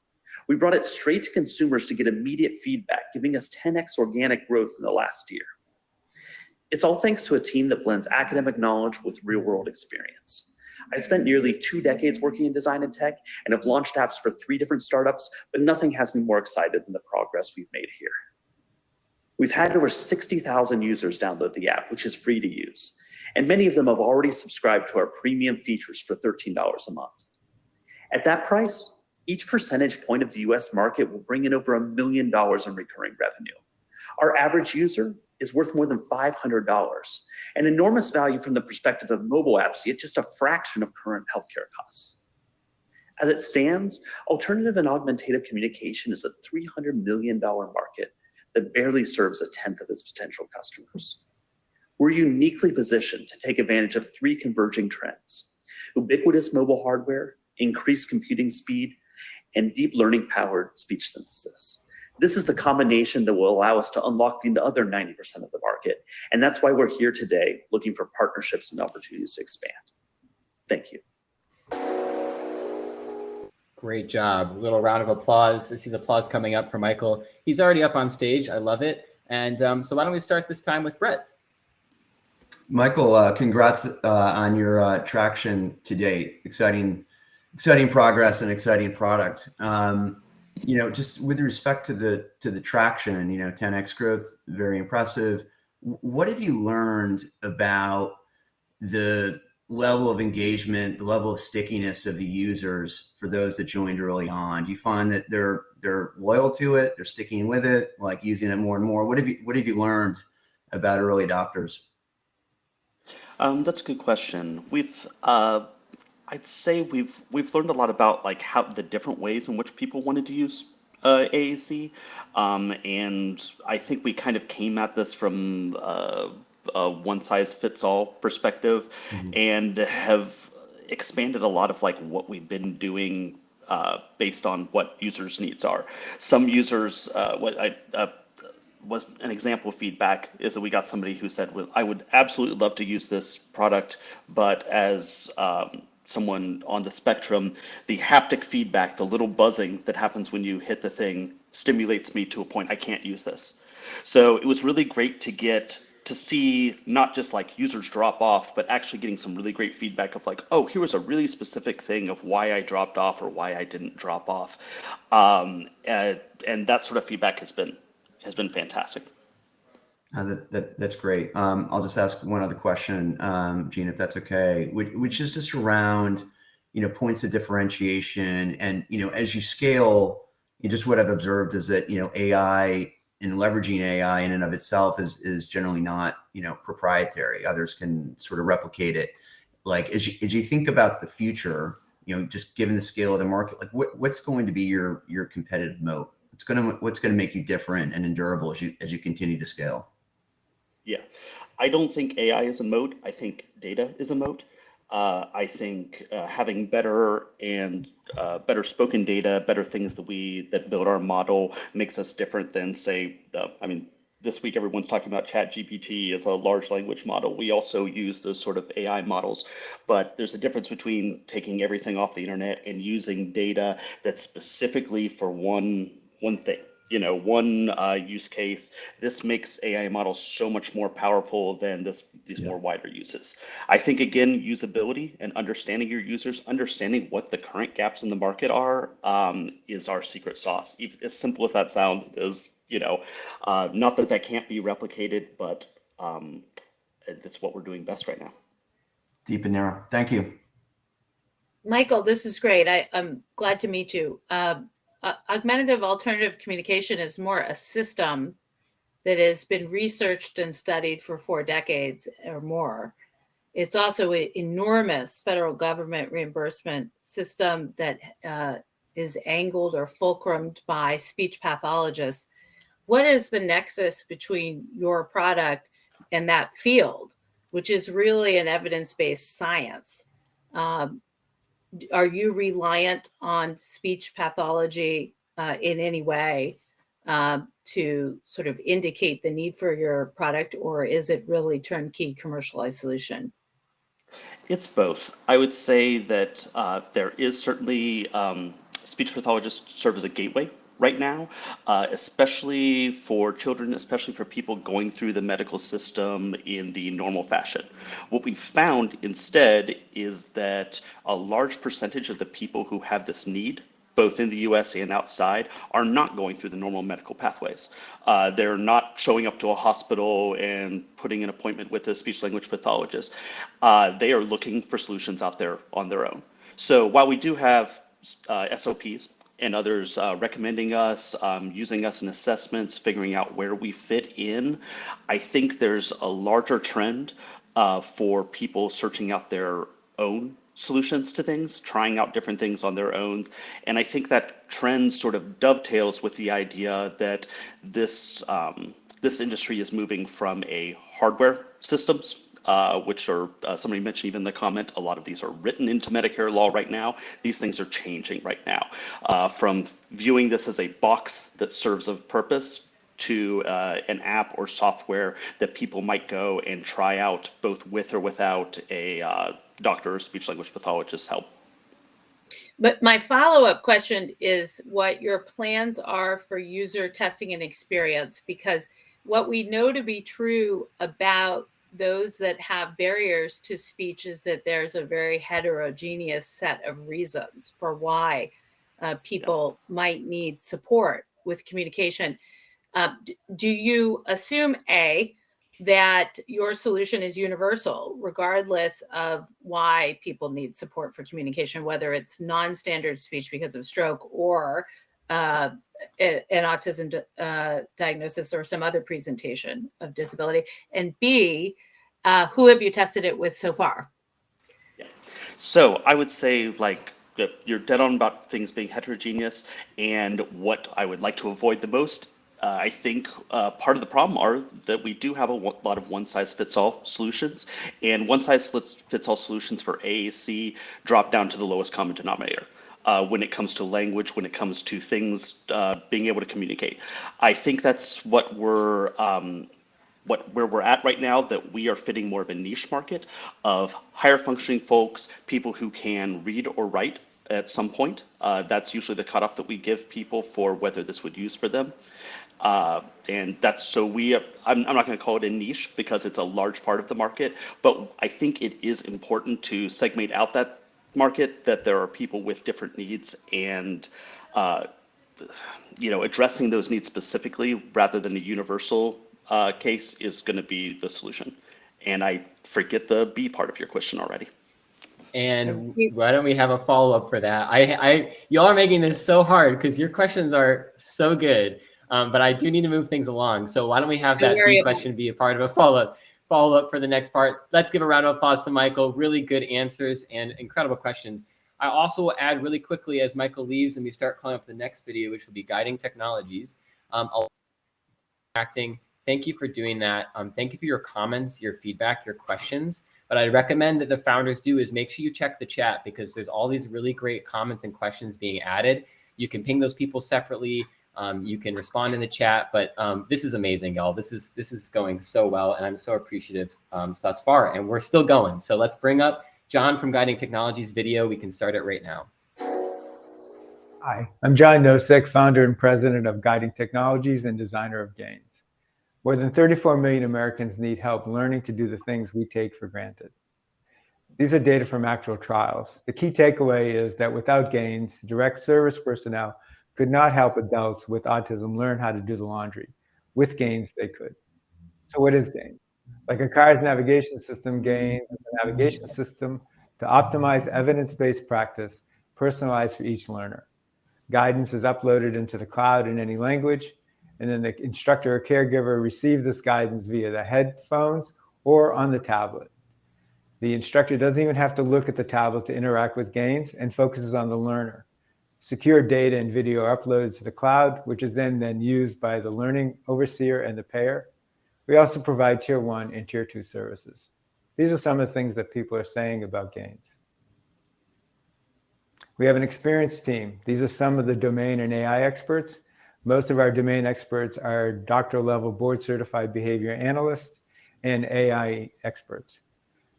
[SPEAKER 8] We brought it straight to consumers to get immediate feedback, giving us 10x organic growth in the last year. It's all thanks to a team that blends academic knowledge with real-world experience. I spent nearly 2 decades working in design and tech and have launched apps for 3 different startups, but nothing has me more excited than the progress we've made here. We've had over 60,000 users download the app, which is free to use, and many of them have already subscribed to our premium features for $13 a month. At that price, each percentage point of the US market will bring in over $1 million in recurring revenue. Our average user is worth more than $500, an enormous value from the perspective of mobile apps, yet just a fraction of current healthcare costs. As it stands, alternative and augmentative communication is a $300 million market that barely serves 1/10 of its potential customers. We're uniquely positioned to take advantage of 3 converging trends: ubiquitous mobile hardware, increased computing speed, and deep learning-powered speech synthesis. This is the combination that will allow us to unlock the other 90% of the market, and that's why we're here today looking for partnerships and opportunities to expand. Thank you.
[SPEAKER 1] Great job. A little round of applause. I see the applause coming up for Michael. He's already up on stage. I love it. And so why don't we start this time with Brett?
[SPEAKER 5] Michael, congrats on your traction to date. Exciting progress and exciting product. You know, just with respect to the traction, you know, 10x growth, very impressive. What have you learned about the level of engagement, the level of stickiness of the users for those that joined early on? Do you find that they're loyal to it, they're sticking with it, like using it more and more? What have you learned about early adopters?
[SPEAKER 9] That's a good question. I'd say we've learned a lot about like how the different ways in which people wanted to use AAC, and I think we kind of came at this from a one-size-fits-all perspective, and have expanded a lot of like what we've been doing based on what users' needs are. Some users, was an example of feedback is that we got somebody who said, well, I would absolutely love to use this product, but as someone on the spectrum, the haptic feedback, the little buzzing that happens when you hit the thing stimulates me to a point I can't use this. So it was really great to see not just like users drop off, but actually getting some really great feedback of like, oh, here was a really specific thing of why I dropped off or why I didn't drop off. And that sort of feedback has been fantastic.
[SPEAKER 5] That's great. I'll just ask one other question, Gene, if that's okay, which is just around, you know, points of differentiation. And, you know, as you scale, just what I've observed is that, you know, AI leveraging AI in and of itself is generally not, proprietary. Others can sort of replicate it. Like as you think about the future, just given the scale of the market, like what's going to be your competitive moat? What's gonna make you different and endurable as you continue to scale?
[SPEAKER 9] Yeah, I don't think AI is a moat. I think data is a moat. I think having better spoken data, better things that build our model makes us different than, say, this week everyone's talking about ChatGPT as a large language model. We also use those sort of AI models, but there's a difference between taking everything off the internet and using data that's specifically for one thing. One use case. This makes AI models so much more powerful than these more wider uses. I think, again, usability and understanding your users, understanding what the current gaps in the market are, is our secret sauce. As simple as that sounds, is, not that can't be replicated, but that's what we're doing best right now.
[SPEAKER 5] Deep and narrow. Thank you.
[SPEAKER 4] Michael, this is great. I'm glad to meet you. Augmentative alternative communication is more a system that has been researched and studied for 4 decades or more. It's also an enormous federal government reimbursement system that is angled or fulcrumed by speech pathologists. What is the nexus between your product and that field, which is really an evidence-based science? Are you reliant on speech pathology in any way to sort of indicate the need for your product, or is it really turnkey commercialized solution?
[SPEAKER 9] It's both. I would say that there is certainly speech pathologists serve as a gateway right now, especially for children, especially for people going through the medical system in the normal fashion. What we found instead is that a large percentage of the people who have this need, both in the US and outside, are not going through the normal medical pathways. They're not showing up to a hospital and putting an appointment with a speech language pathologist. They are looking for solutions out there on their own. So while we do have SOPs and others recommending us, using us in assessments, figuring out where we fit in, I think there's a larger trend for people searching out their own solutions to things, trying out different things on their own. And I think that trend sort of dovetails with the idea that this industry is moving from a hardware systems, which are, somebody mentioned even in the comment, a lot of these are written into Medicare law right now. These things are changing right now. From viewing this as a box that serves a purpose to an app or software that people might go and try out both with or without a doctor or speech language pathologist help.
[SPEAKER 4] But my follow-up question is what your plans are for user testing and experience, because what we know to be true about those that have barriers to speech is that there's a very heterogeneous set of reasons for why people might need support with communication. Do you assume, A, that your solution is universal, regardless of why people need support for communication, whether it's non-standard speech because of stroke or an autism diagnosis or some other presentation of disability? And B, who have you tested it with so far?
[SPEAKER 9] Yeah. So I would say, like, you're dead on about things being heterogeneous, and what I would like to avoid the most, I think part of the problem are that we do have a lot of one-size-fits-all solutions, and one-size-fits-all solutions for AAC drop down to the lowest common denominator when it comes to language, when it comes to things being able to communicate. I think that's what where we're at right now, that we are fitting more of a niche market of higher functioning folks, people who can read or write at some point. That's usually the cutoff that we give people for whether this would use for them. And that's, so I'm not going to call it a niche because it's a large part of the market, but I think it is important to segment out that market, that there are people with different needs, and addressing those needs specifically rather than a universal case is going to be the solution. And I forget the B part of your question already.
[SPEAKER 1] And why don't we have a follow-up for that? Y'all are making this so hard because your questions are so good. But I do need to move things along. So why don't we have
[SPEAKER 4] Don't
[SPEAKER 1] that
[SPEAKER 4] worry
[SPEAKER 1] B
[SPEAKER 4] about
[SPEAKER 1] question be a part of a follow-up for the next part. Let's give a round of applause to Michael. Really good answers and incredible questions. I also will add really quickly as Michael leaves and we start calling up the next video, which will be guiding technologies. Thank you for doing that. Thank you for your comments, your feedback, your questions. But I recommend that the founders do is make sure you check the chat because there's all these really great comments and questions being added. You can ping those people separately. You can respond in the chat, but this is amazing, y'all. This is going so well, and I'm so appreciative thus far, and we're still going. So let's bring up John from Guiding Technologies video. We can start it right now.
[SPEAKER 10] Hi, I'm John Nosek, founder and president of Guiding Technologies and designer of Gains. More than 34 million Americans need help learning to do the things we take for granted. These are data from actual trials. The key takeaway is that without Gains, direct service personnel could not help adults with autism learn how to do the laundry. With Gains, they could. So what is Gains? Like a car's navigation system, Gains is a navigation system to optimize evidence-based practice, personalized for each learner. Guidance is uploaded into the cloud in any language, and then the instructor or caregiver receives this guidance via the headphones or on the tablet. The instructor doesn't even have to look at the tablet to interact with Gains and focuses on the learner. Secure data and video are uploaded to the cloud, which is then used by the learning overseer and the payer. We also provide tier 1 and tier 2 services. These are some of the things that people are saying about Gains. We have an experienced team. These are some of the domain and AI experts. Most of our domain experts are doctoral level board certified behavior analysts and AI experts.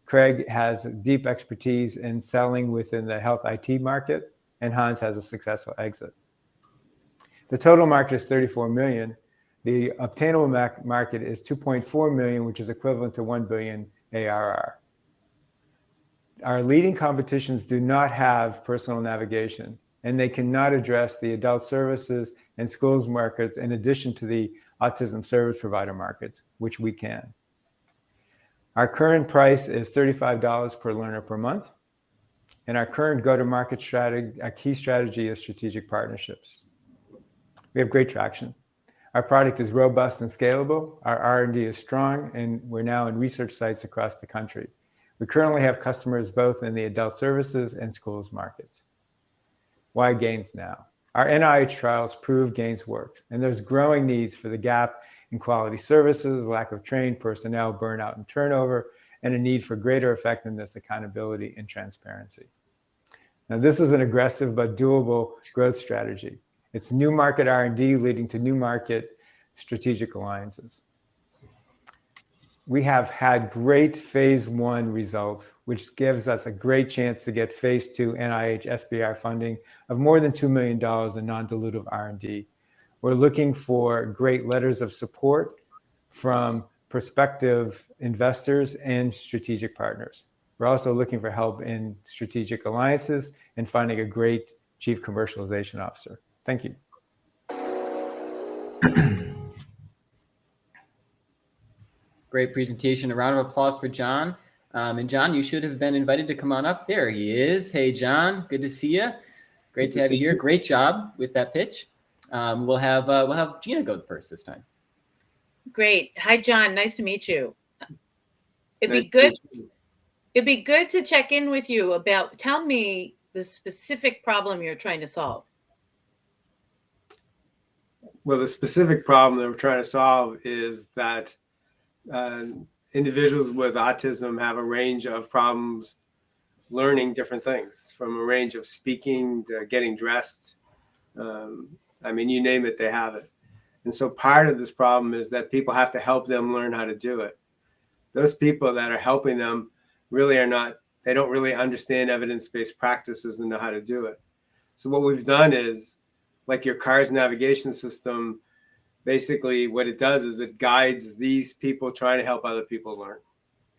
[SPEAKER 10] Craig has deep expertise in selling within the health IT market, and Hans has a successful exit. The total market is 34 million. The obtainable market is 2.4 million, which is equivalent to 1 billion ARR. Our leading competitions do not have personal navigation, and they cannot address the adult services and schools markets in addition to the autism service provider markets, which we can. Our current price is $35 per learner per month. And our current go-to-market strategy, our key strategy is strategic partnerships. We have great traction. Our product is robust and scalable. Our R&D is strong, and we're now in research sites across the country. We currently have customers both in the adult services and schools markets. Why Gains now? Our NIH trials prove Gains works, and there's growing needs for the gap in quality services, lack of trained personnel, burnout and turnover, and a need for greater effectiveness, accountability, and transparency. Now, this is an aggressive but doable growth strategy. It's new market R&D leading to new market strategic alliances. We have had great phase 1 results, which gives us a great chance to get phase 2 NIH SBIR funding of more than $2 million in non-dilutive R&D. We're looking for great letters of support from prospective investors and strategic partners. We're also looking for help in strategic alliances and finding a great chief commercialization officer. Thank you.
[SPEAKER 1] Great presentation. A round of applause for John. And John, you should have been invited to come on up. There he is. Hey, John, good to see you. Great to have you here. Great job with that pitch. We'll have Gina go first this time.
[SPEAKER 4] Great. Hi, John. Nice to meet you. It'd be good to check in with you about, tell me the specific problem you're trying to solve.
[SPEAKER 11] Well, the specific problem that we're trying to solve is that individuals with autism have a range of problems learning different things, from a range of speaking to getting dressed. I mean, you name it, they have it. And so part of this problem is that people have to help them learn how to do it. Those people that are helping them really are not, they don't really understand evidence-based practices and know how to do it. So what we've done is, like your car's navigation system, basically what it does is it guides these people trying to help other people learn.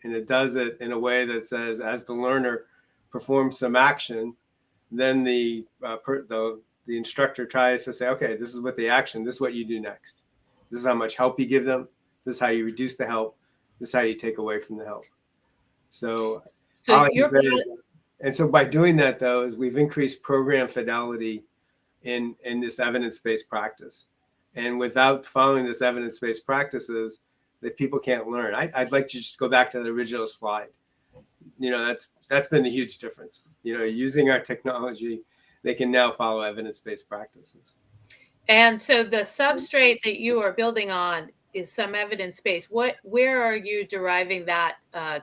[SPEAKER 11] And it does it in a way that says, as the learner performs some action, then the instructor tries to say, okay, this is what the action, this is what you do next. This is how much help you give them. This is how you reduce the help. This is how you take away from the help. So and so by doing that, though, is we've increased program fidelity in this evidence-based practice. And without following this evidence-based practices, that people can't learn. I'd like to just go back to the original slide. That's been the huge difference. Using our technology, they can now follow evidence-based practices.
[SPEAKER 4] And so the substrate that you are building on is some evidence-based. Where are you deriving that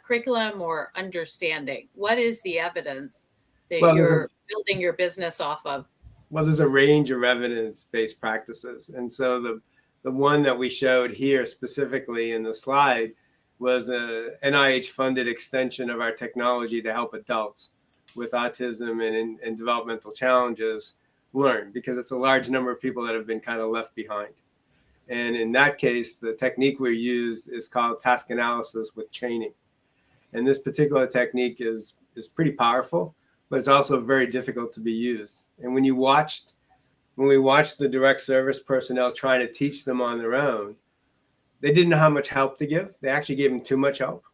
[SPEAKER 4] curriculum or understanding? What is the evidence that you're building your business off of?
[SPEAKER 11] Well, there's a range of evidence-based practices. And so the one that we showed here specifically in the slide was a NIH-funded extension of our technology to help adults with autism and developmental challenges learn, because it's a large number of people that have been kind of left behind. And in that case, the technique we used is called task analysis with chaining. And this particular technique is pretty powerful, but it's also very difficult to be used. And when we watched the direct service personnel trying to teach them on their own, they didn't know how much help to give. They actually gave them too much help.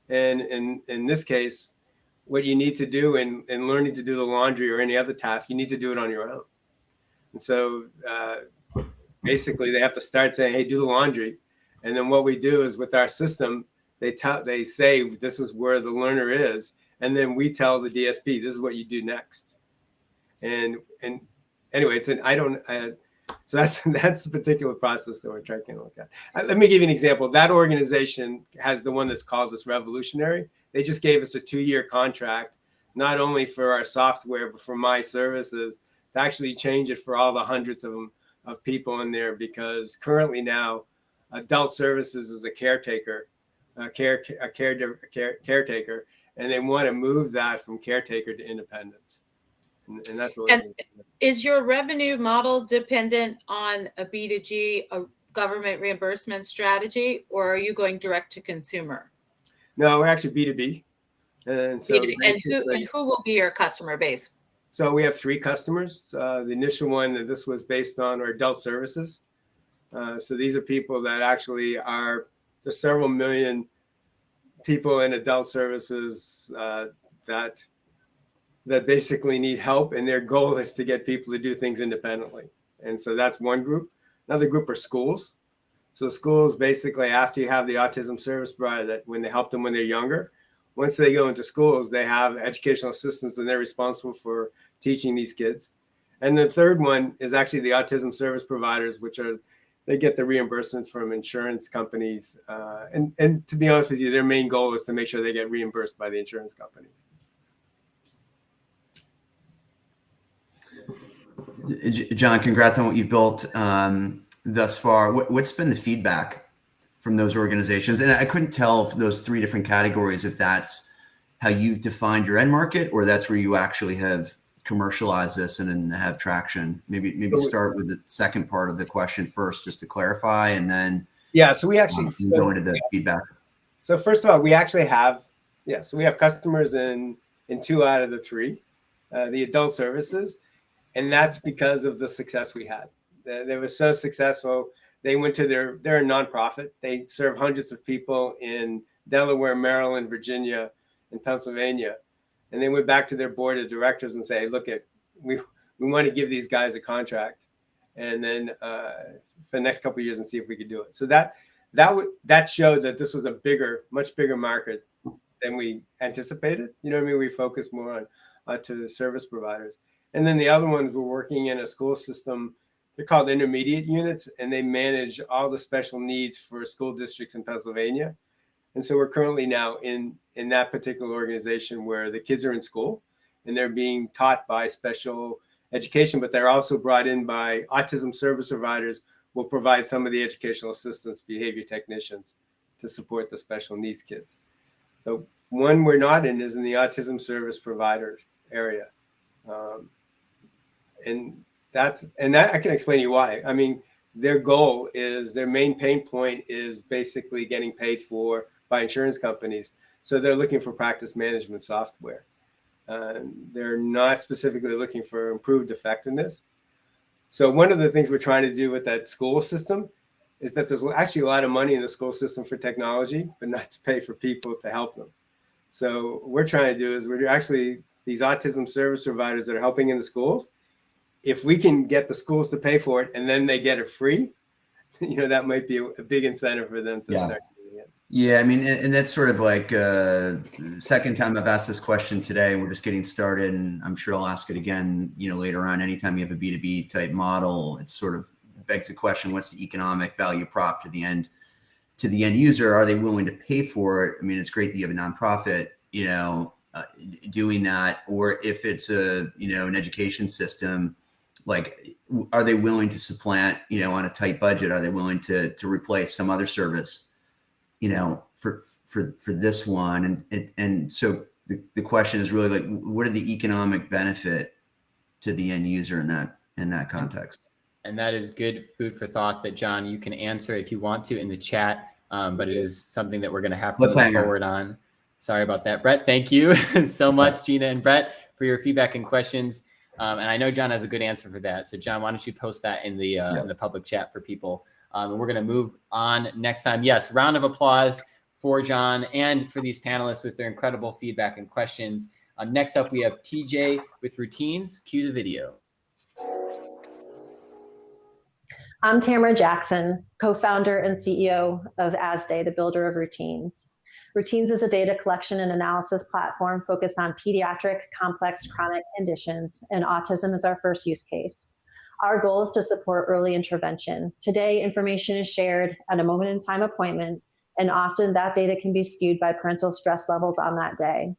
[SPEAKER 11] And in this case, what you need to do in learning to do the laundry or any other task, you need to do it on your own. And so basically they have to start saying, hey, do the laundry. And then what we do is with our system, they say, this is where the learner is. And then we tell the DSP, this is what you do next. And anyway, so that's the particular process that we're trying to look at. Let me give you an example. That organization has the one that's called this Revolutionary. They just gave us a 2-year contract, not only for our software, but for my services, to actually change it for all the hundreds of people in there, because currently now adult services is a caretaker, caretaker, and they want to move that from caretaker to independence. And that's what.
[SPEAKER 4] And is your revenue model dependent on a B2G, a government reimbursement strategy, or are you going direct to consumer?
[SPEAKER 11] No, we're actually B2B. And so
[SPEAKER 4] B2B. And who will be your customer base?
[SPEAKER 11] So we have 3 customers. The initial one that this was based on are adult services. So these are people that actually there's several million people in adult services that basically need help, and their goal is to get people to do things independently. And so that's one group. Another group are schools. So schools, basically, after you have the autism service provider, that when they help them when they're younger, once they go into schools, they have educational assistants and they're responsible for teaching these kids. And the third one is actually the autism service providers, they get the reimbursements from insurance companies. And to be honest with you, their main goal is to make sure they get reimbursed by the insurance companies.
[SPEAKER 5] John, congrats on what you've built thus far. What's been the feedback from those organizations? And I couldn't tell if those 3 different categories, if that's how you've defined your end market, or that's where you actually have commercialized this and have traction. Maybe start with the second part of the question first, just to clarify, and then
[SPEAKER 11] so we actually
[SPEAKER 5] go into the feedback.
[SPEAKER 11] So first of all, we actually have so we have customers in 2 out of the 3, the adult services. And that's because of the success we had. They were so successful. They went to they're a nonprofit. They serve hundreds of people in Delaware, Maryland, Virginia, and Pennsylvania. And they went back to their board of directors and say, look, we want to give these guys a contract. And then for the next couple of years and see if we could do it. So that showed that this was a much bigger market than we anticipated. You know what I mean? We focused more on to the service providers. And then the other ones were working in a school system. They're called intermediate units, and they manage all the special needs for school districts in Pennsylvania. And so we're currently now in that particular organization where the kids are in school and they're being taught by special education, but they're also brought in by autism service providers will provide some of the educational assistance, behavior technicians to support the special needs kids. The one we're not in is in the autism service provider area. And that I can explain to you why. I mean, their main pain point is basically getting paid for by insurance companies. So they're looking for practice management software. They're not specifically looking for improved effectiveness. So one of the things we're trying to do with that school system is that there's actually a lot of money in the school system for technology, but not to pay for people to help them. So what we're trying to do is we're actually these autism service providers that are helping in the schools. If we can get the schools to pay for it and then they get it free, that might be a big incentive for them to start doing it.
[SPEAKER 5] Yeah, I mean, and that's sort of like second time I've asked this question today. We're just getting started, and I'm sure I'll ask it again, later on. Anytime you have a B2B type model, it sort of begs the question: what's the economic value prop to the end user? Are they willing to pay for it? I mean, it's great that you have a nonprofit, doing that, or if it's an education system, like, are they willing to supplant, on a tight budget? Are they willing to replace some other service, for this one? And so the question is really like, what are the economic benefit to the end user in that context?
[SPEAKER 1] And that is good food for thought that, John, you can answer if you want to in the chat, but it is something that we're going to have to move forward on. Sorry about that, Brett. Thank you so much, Gina and Brett, for your feedback and questions. And I know John has a good answer for that. So John, why don't you post that in the public chat for people? And we're going to move on next time. Yes, round of applause for John and for these panelists with their incredible feedback and questions. Next up, we have TJ with Routines. Cue the video.
[SPEAKER 12] I'm Tamara Jackson, co-founder and CEO of ASDAY, the builder of Routines. Routines is a data collection and analysis platform focused on pediatric, complex chronic conditions, and autism is our first use case. Our goal is to support early intervention. Today, information is shared at a moment in time appointment, and often that data can be skewed by parental stress levels on that day.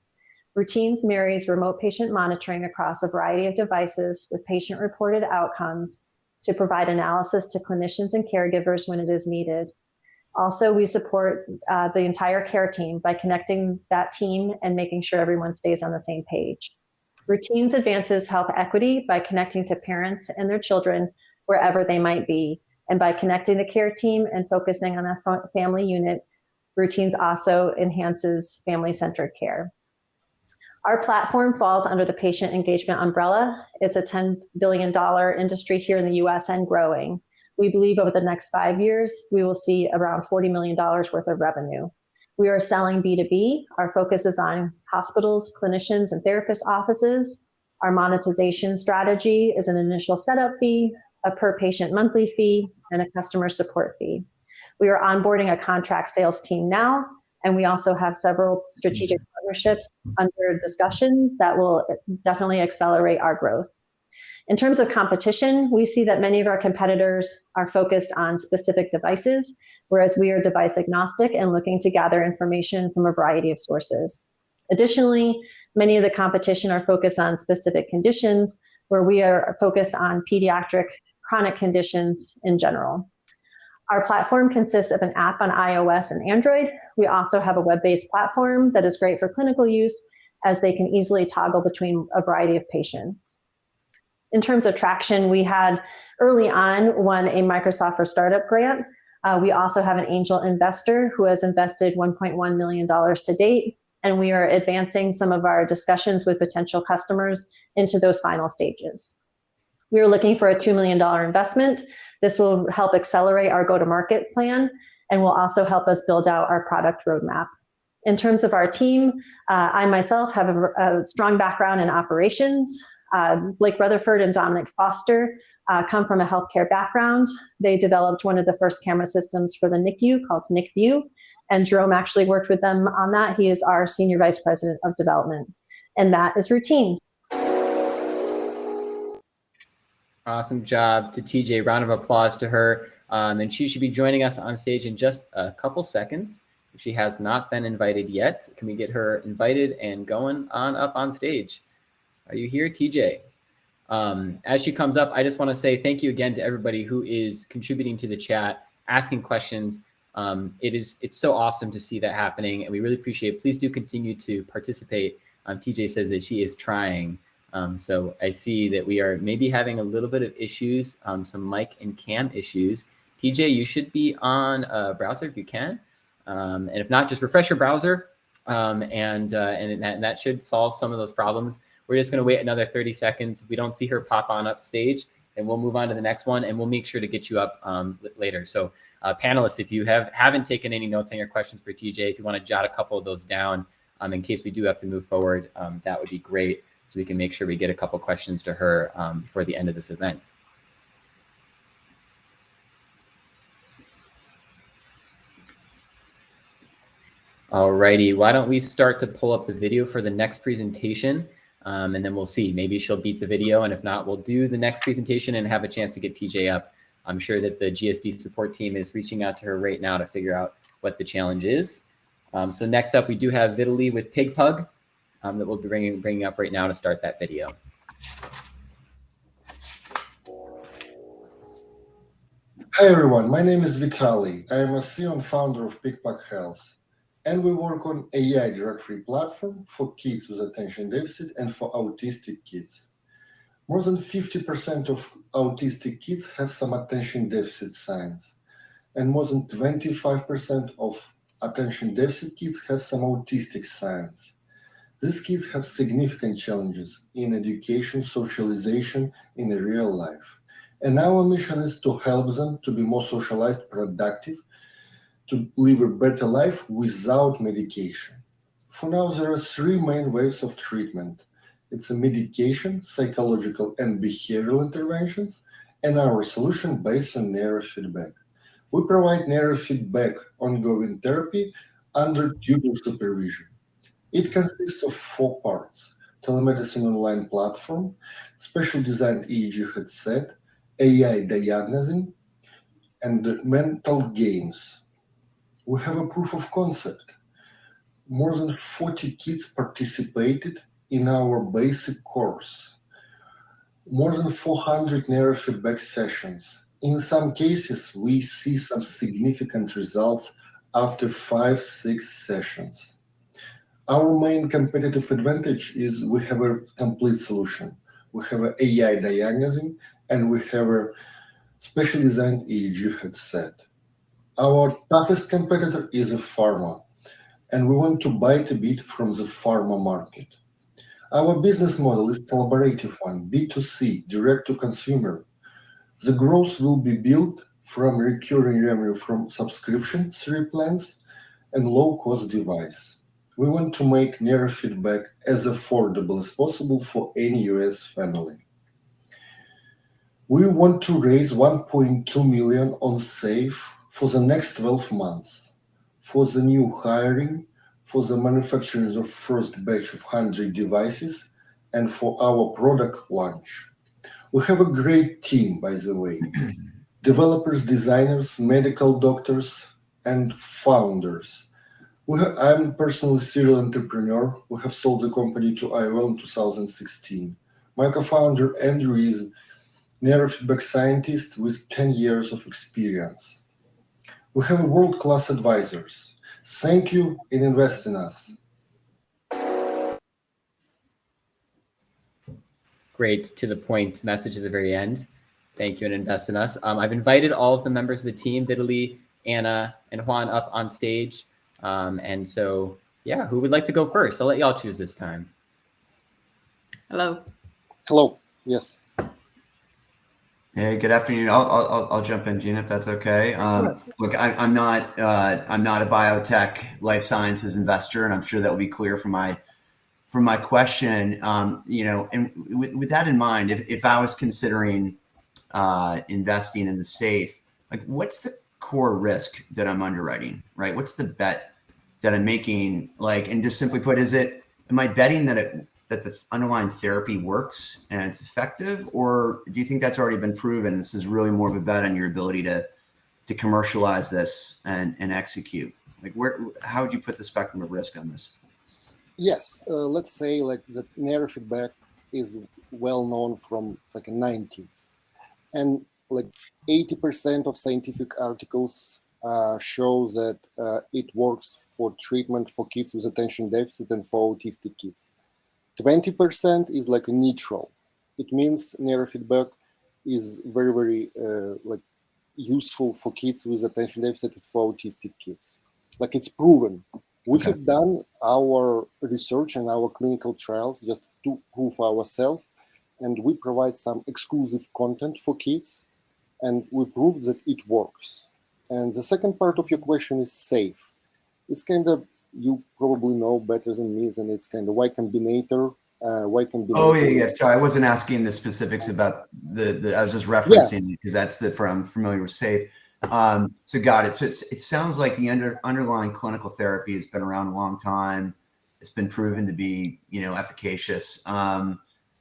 [SPEAKER 12] Routines marries remote patient monitoring across a variety of devices with patient-reported outcomes to provide analysis to clinicians and caregivers when it is needed. Also, we support the entire care team by connecting that team and making sure everyone stays on the same page. Routines advances health equity by connecting to parents and their children wherever they might be. And by connecting the care team and focusing on a family unit, Routines also enhances family-centered care. Our platform falls under the patient engagement umbrella. It's a $10 billion industry here in the US and growing. We believe over the next 5 years, we will see around $40 million worth of revenue. We are selling B2B. Our focus is on hospitals, clinicians, and therapist offices. Our monetization strategy is an initial setup fee, a per patient monthly fee, and a customer support fee. We are onboarding a contract sales team now, and we also have several strategic partnerships under discussions that will definitely accelerate our growth. In terms of competition, we see that many of our competitors are focused on specific devices, whereas we are device agnostic and looking to gather information from a variety of sources. Additionally, many of the competition are focused on specific conditions, where we are focused on pediatric chronic conditions in general. Our platform consists of an app on iOS and Android. We also have a web-based platform that is great for clinical use, as they can easily toggle between a variety of patients. In terms of traction, we had early on won a Microsoft for Startup grant. We also have an angel investor who has invested $1.1 million to date, and we are advancing some of our discussions with potential customers into those final stages. We are looking for a $2 million investment. This will help accelerate our go-to-market plan and will also help us build out our product roadmap. In terms of our team, I myself have a strong background in operations. Blake Rutherford and Dominic Foster come from a healthcare background. They developed one of the first camera systems for the NICU called NICView, and Jerome actually worked with them on that. He is our Senior Vice President of Development, and that is Routines.
[SPEAKER 1] Awesome job to TJ. Round of applause to her. And she should be joining us on stage in just a couple seconds. If she has not been invited yet, can we get her invited and going on up on stage? Are you here, TJ? As she comes up, I just want to say thank you again to everybody who is contributing to the chat, asking questions. It's so awesome to see that happening, and we really appreciate it. Please do continue to participate. TJ says that she is trying. So I see that we are maybe having a little bit of issues, some mic and cam issues. TJ, you should be on a browser if you can. And if not, just refresh your browser, and that should solve some of those problems. We're just going to wait another 30 seconds. If we don't see her pop on up stage, and we'll move on to the next one, and we'll make sure to get you up later. So panelists, if you haven't taken any notes on your questions for TJ, if you want to jot a couple of those down in case we do have to move forward, that would be great, so we can make sure we get a couple questions to her before the end of this event. Alrighty, why don't we start to pull up the video for the next presentation, and then we'll see. Maybe she'll beat the video, and if not, we'll do the next presentation and have a chance to get TJ up. I'm sure that the GSD support team is reaching out to her right now to figure out what the challenge is. So next up, we do have Vitaly with PigPug that we'll be bringing up right now to start that video.
[SPEAKER 13] Hi everyone, my name is Vitaly. I am a CEO and founder of PigPug Health, and we work on AI drug-free platform for kids with attention deficit and for autistic kids. More than 50% of autistic kids have some attention deficit signs, and more than 25% of attention deficit kids have some autistic signs. These kids have significant challenges in education, socialization, in real life. And our mission is to help them to be more socialized, productive, to live a better life without medication. For now, there are three main waves of treatment. It's a medication, psychological and behavioral interventions, and our solution based on neurofeedback. We provide neurofeedback ongoing therapy under tutor supervision. It consists of 4 parts: telemedicine online platform, special designed EEG headset, AI diagnosing, and mental games. We have a proof of concept. More than 40 kids participated in our basic course. More than 400 neurofeedback sessions. In some cases, we see some significant results after 5-6 sessions. Our main competitive advantage is we have a complete solution. We have an AI diagnosing, and we have a specially designed EEG headset. Our toughest competitor is a pharma, and we want to bite a bit from the pharma market. Our business model is collaborative one, B2C, direct to consumer. The growth will be built from recurring revenue from subscription 3 plans and low-cost device. We want to make neurofeedback as affordable as possible for any US family. We want to raise 1.2 million on SAFE for the next 12 months, for the new hiring, for the manufacturing of first batch of 100 devices, and for our product launch. We have a great team, by the way. Developers, designers, medical doctors, and founders. I'm personally a serial entrepreneur. We have sold the company to IOL in 2016. My co-founder, Andrew, is neurofeedback scientist with 10 years of experience. We have world-class advisors. Thank you and invest in us.
[SPEAKER 1] Great, to the point message at the very end. Thank you and invest in us. I've invited all of the members of the team, Vitaly, Anna, and Juan up on stage. And so, yeah, who would like to go first? I'll let y'all choose this time.
[SPEAKER 14] Hello.
[SPEAKER 13] Hello, yes.
[SPEAKER 5] Hey, good afternoon. I'll jump in, Gina, if that's okay. Look, I'm not a biotech life sciences investor, and I'm sure that will be clear from my question. You know, and with that in mind, if I was considering investing in the SAFE, like what's the core risk that I'm underwriting, right? What's the bet that I'm making? Like, and just simply put, am I betting that the underlying therapy works and it's effective, or do you think that's already been proven? This is really more of a bet on your ability to commercialize this and execute. Like, how would you put the spectrum of risk on this?
[SPEAKER 13] Yes, let's say like the neurofeedback is well known from like the 90s, and like 80% of scientific articles show that it works for treatment for kids with attention deficit and for autistic kids. 20% is like a neutral. It means neurofeedback is very, very like useful for kids with attention deficit and for autistic kids. Like it's proven. We have done our research and our clinical trials just to prove ourselves, and we provide some exclusive content for kids, and we proved that it works. And the second part of your question is SAFE. It's kind of, you probably know better than me, and it's kind of Y Combinator. Y Combinator.
[SPEAKER 5] Oh yeah. Sorry, I wasn't asking the specifics about the I was just referencing because that's I'm familiar with SAFE. So got it. So it sounds like the underlying clinical therapy has been around a long time. It's been proven to be, efficacious.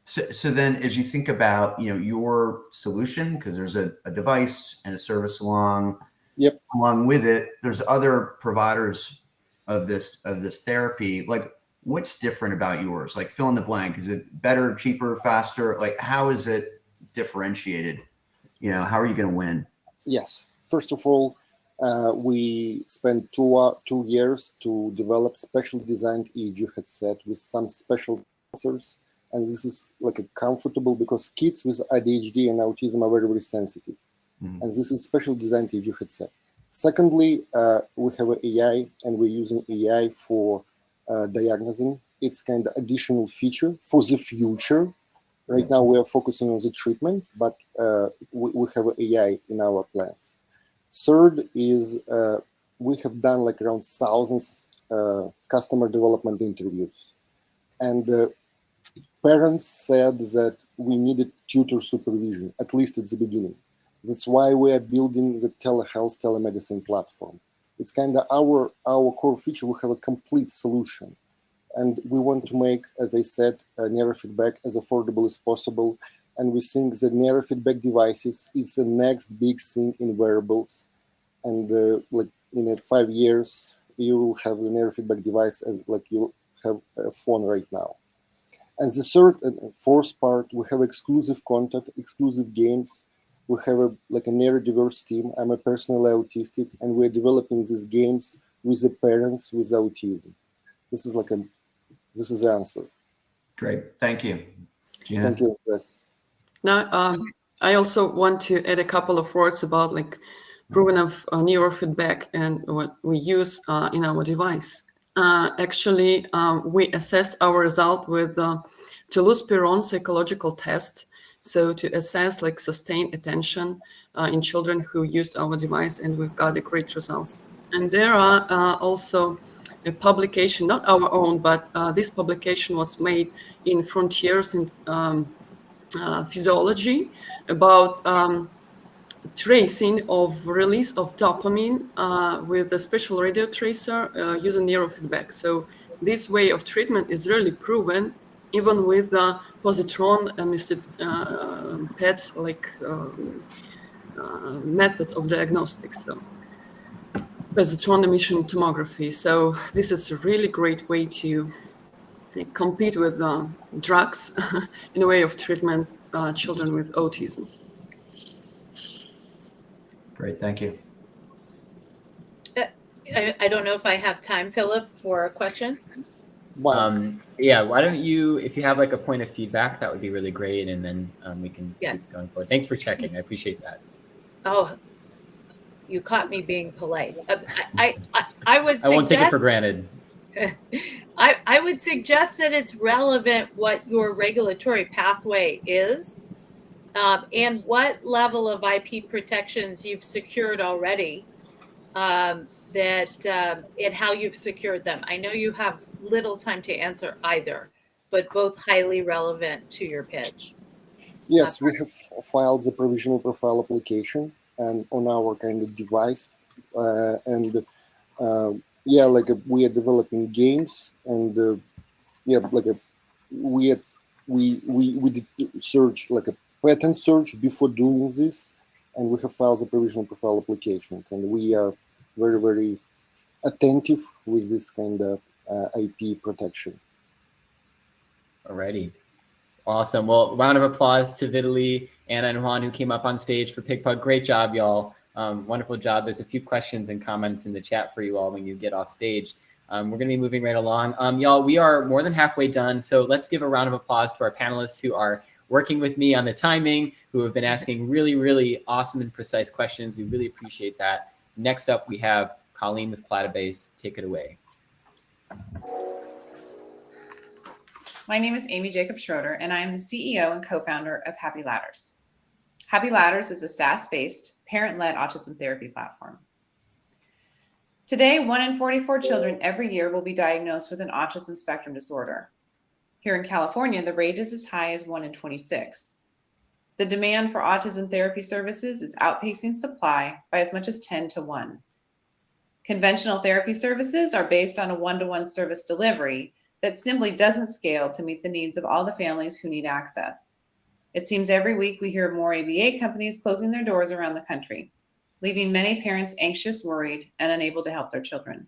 [SPEAKER 5] So then as you think about, your solution, because there's a device and a service along with it, there's other providers of this therapy. Like, what's different about yours? Like, fill in the blank. Is it better, cheaper, faster? Like, how is it differentiated? How are you going to win?
[SPEAKER 13] Yes. First of all, we spent 2 years to develop specially designed EEG headset with some special sensors. And this is like a comfortable, because kids with ADHD and autism are very, very sensitive. And this is special designed EEG headset. Secondly, we have an AI, and we're using AI for diagnosing. It's kind of additional feature for the future. Right now, we are focusing on the treatment, but we have an AI in our plans. Third is we have done like around thousands customer development interviews. And parents said that we needed tutor supervision, at least at the beginning. That's why we are building the telehealth, telemedicine platform. It's kind of our core feature. We have a complete solution. And we want to make, as I said, neurofeedback as affordable as possible. And we think that neurofeedback devices is the next big thing in wearables. And like in 5 years, you will have the neurofeedback device as like you have a phone right now. And the third and fourth part, we have exclusive content, exclusive games. We have a neurodiverse team. I'm a personally autistic, and we're developing these games with the parents with autism. This is the answer.
[SPEAKER 5] Great, thank you, Gina.
[SPEAKER 13] Thank you.
[SPEAKER 14] Now, I also want to add a couple of words about proven of neurofeedback and what we use in our device. Actually, we assessed our result with Toulouse-Perron psychological test. So to assess sustained attention in children who used our device, and we've got the great results. And there are also a publication, not our own, but this publication was made in Frontiers in Physiology about tracing of release of dopamine with a special radio tracer using neurofeedback. So this way of treatment is really proven, even with the positron emitted PET method of diagnostics. So positron emission tomography. So this is a really great way to compete with drugs in a way of treatment children with autism.
[SPEAKER 5] Great, thank you.
[SPEAKER 4] I don't know if I have time, Philip, for a question.
[SPEAKER 1] Yeah, why don't you, if you have a point of feedback, that would be really great, and then we can keep going forward. Thanks for checking. I appreciate that.
[SPEAKER 4] Oh, you caught me being polite. I would suggest,
[SPEAKER 1] I won't take it for granted.
[SPEAKER 4] I would suggest that it's relevant what your regulatory pathway is, and what level of IP protections you've secured already, and how you've secured them. I know you have little time to answer either, but both highly relevant to your pitch.
[SPEAKER 13] Yes, we have filed the provisional profile application and on our kind of device, we are developing games, and we did search a patent search before doing this, and we have filed the provisional profile application, and we are very, very attentive with this kind of IP protection.
[SPEAKER 1] Alrighty. Awesome. Well, round of applause to Vitaly, Anna, and Juan, who came up on stage for PigPug. Great job, y'all. Wonderful job. There's a few questions and comments in the chat for you all when you get off stage. We're going to be moving right along. Y'all, we are more than halfway done, so let's give a round of applause to our panelists who are working with me on the timing, who have been asking really, really awesome and precise questions. We really appreciate that. Next up, we have Colleen with Platabase. Take it away.
[SPEAKER 15] My name is Amy Jacob Schroeder, and I am the CEO and co-founder of Happy Ladders. Happy Ladders is a SaaS-based, parent-led autism therapy platform. Today, 1 in 44 children every year will be diagnosed with an autism spectrum disorder. Here in California, the rate is as high as 1 in 26. The demand for autism therapy services is outpacing supply by as much as 10 to 1. Conventional therapy services are based on a one-to-one service delivery that simply doesn't scale to meet the needs of all the families who need access. It seems every week we hear more ABA companies closing their doors around the country, leaving many parents anxious, worried, and unable to help their children.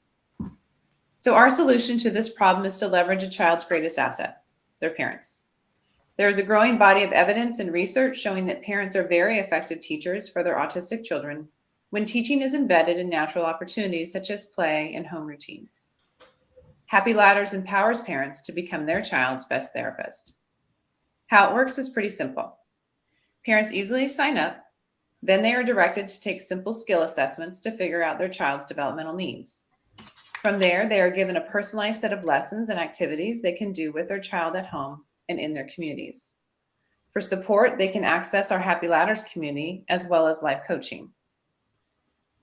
[SPEAKER 15] So our solution to this problem is to leverage a child's greatest asset, their parents. There is a growing body of evidence and research showing that parents are very effective teachers for their autistic children when teaching is embedded in natural opportunities such as play and home routines. Happy Ladders empowers parents to become their child's best therapist. How it works is pretty simple. Parents easily sign up, then they are directed to take simple skill assessments to figure out their child's developmental needs. From there, they are given a personalized set of lessons and activities they can do with their child at home and in their communities. For support, they can access our Happy Ladders community as well as live coaching.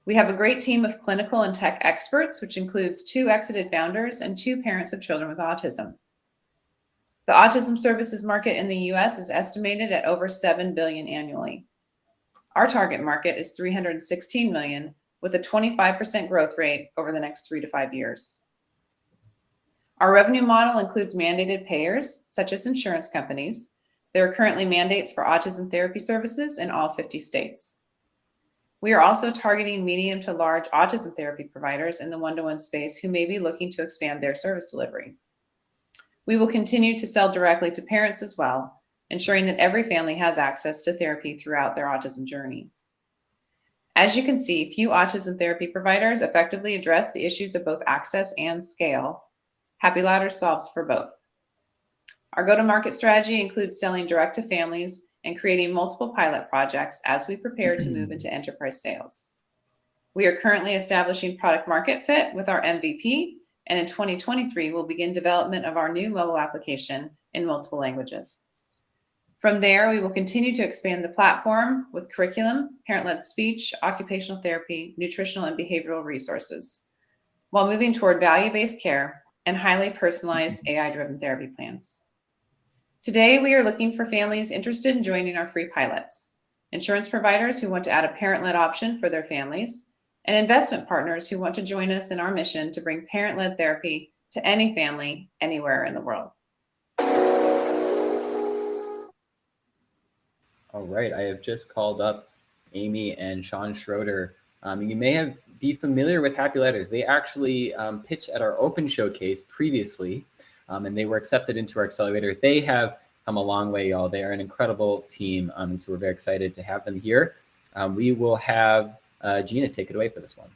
[SPEAKER 15] We have a great team of clinical and tech experts, which includes 2 exited founders and 2 parents of children with autism. The autism services market in the US is estimated at over $7 billion annually. Our target market is $316 million, with a 25% growth rate over the next 3 to 5 years. Our revenue model includes mandated payers, such as insurance companies. There are currently mandates for autism therapy services in all 50 states. We are also targeting medium to large autism therapy providers in the one-to-one space who may be looking to expand their service delivery. We will continue to sell directly to parents as well, ensuring that every family has access to therapy throughout their autism journey. As you can see, few autism therapy providers effectively address the issues of both access and scale. Happy Ladders solves for both. Our go-to-market strategy includes selling direct to families and creating multiple pilot projects as we prepare to move into enterprise sales. We are currently establishing product market fit with our MVP, and in 2023, we'll begin development of our new mobile application in multiple languages. From there, we will continue to expand the platform with curriculum, parent-led speech, occupational therapy, nutritional and behavioral resources, while moving toward value-based care and highly personalized AI-driven therapy plans. Today, we are looking for families interested in joining our free pilots, insurance providers who want to add a parent-led option for their families, and investment partners who want to join us in our mission to bring parent-led therapy to any family anywhere in the world.
[SPEAKER 1] All right, I have just called up Amy and Sean Schroeder. You may be familiar with Happy Ladders. They actually pitched at our open showcase previously, and they were accepted into our accelerator. They have come a long way, y'all. They are an incredible team, and so we're very excited to have them here. We will have Gina take it away for this one.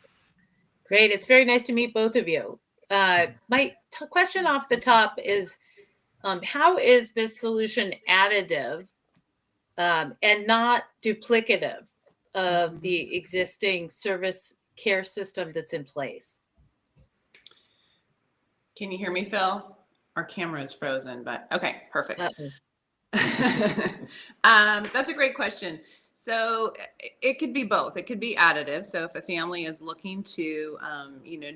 [SPEAKER 4] Great. It's very nice to meet both of you. My question off the top is, how is this solution additive and not duplicative of the existing service care system that's in place?
[SPEAKER 15] Can you hear me, Phil? Our camera is frozen, but okay, perfect. That's a great question. So it could be both. It could be additive. So if a family is looking to,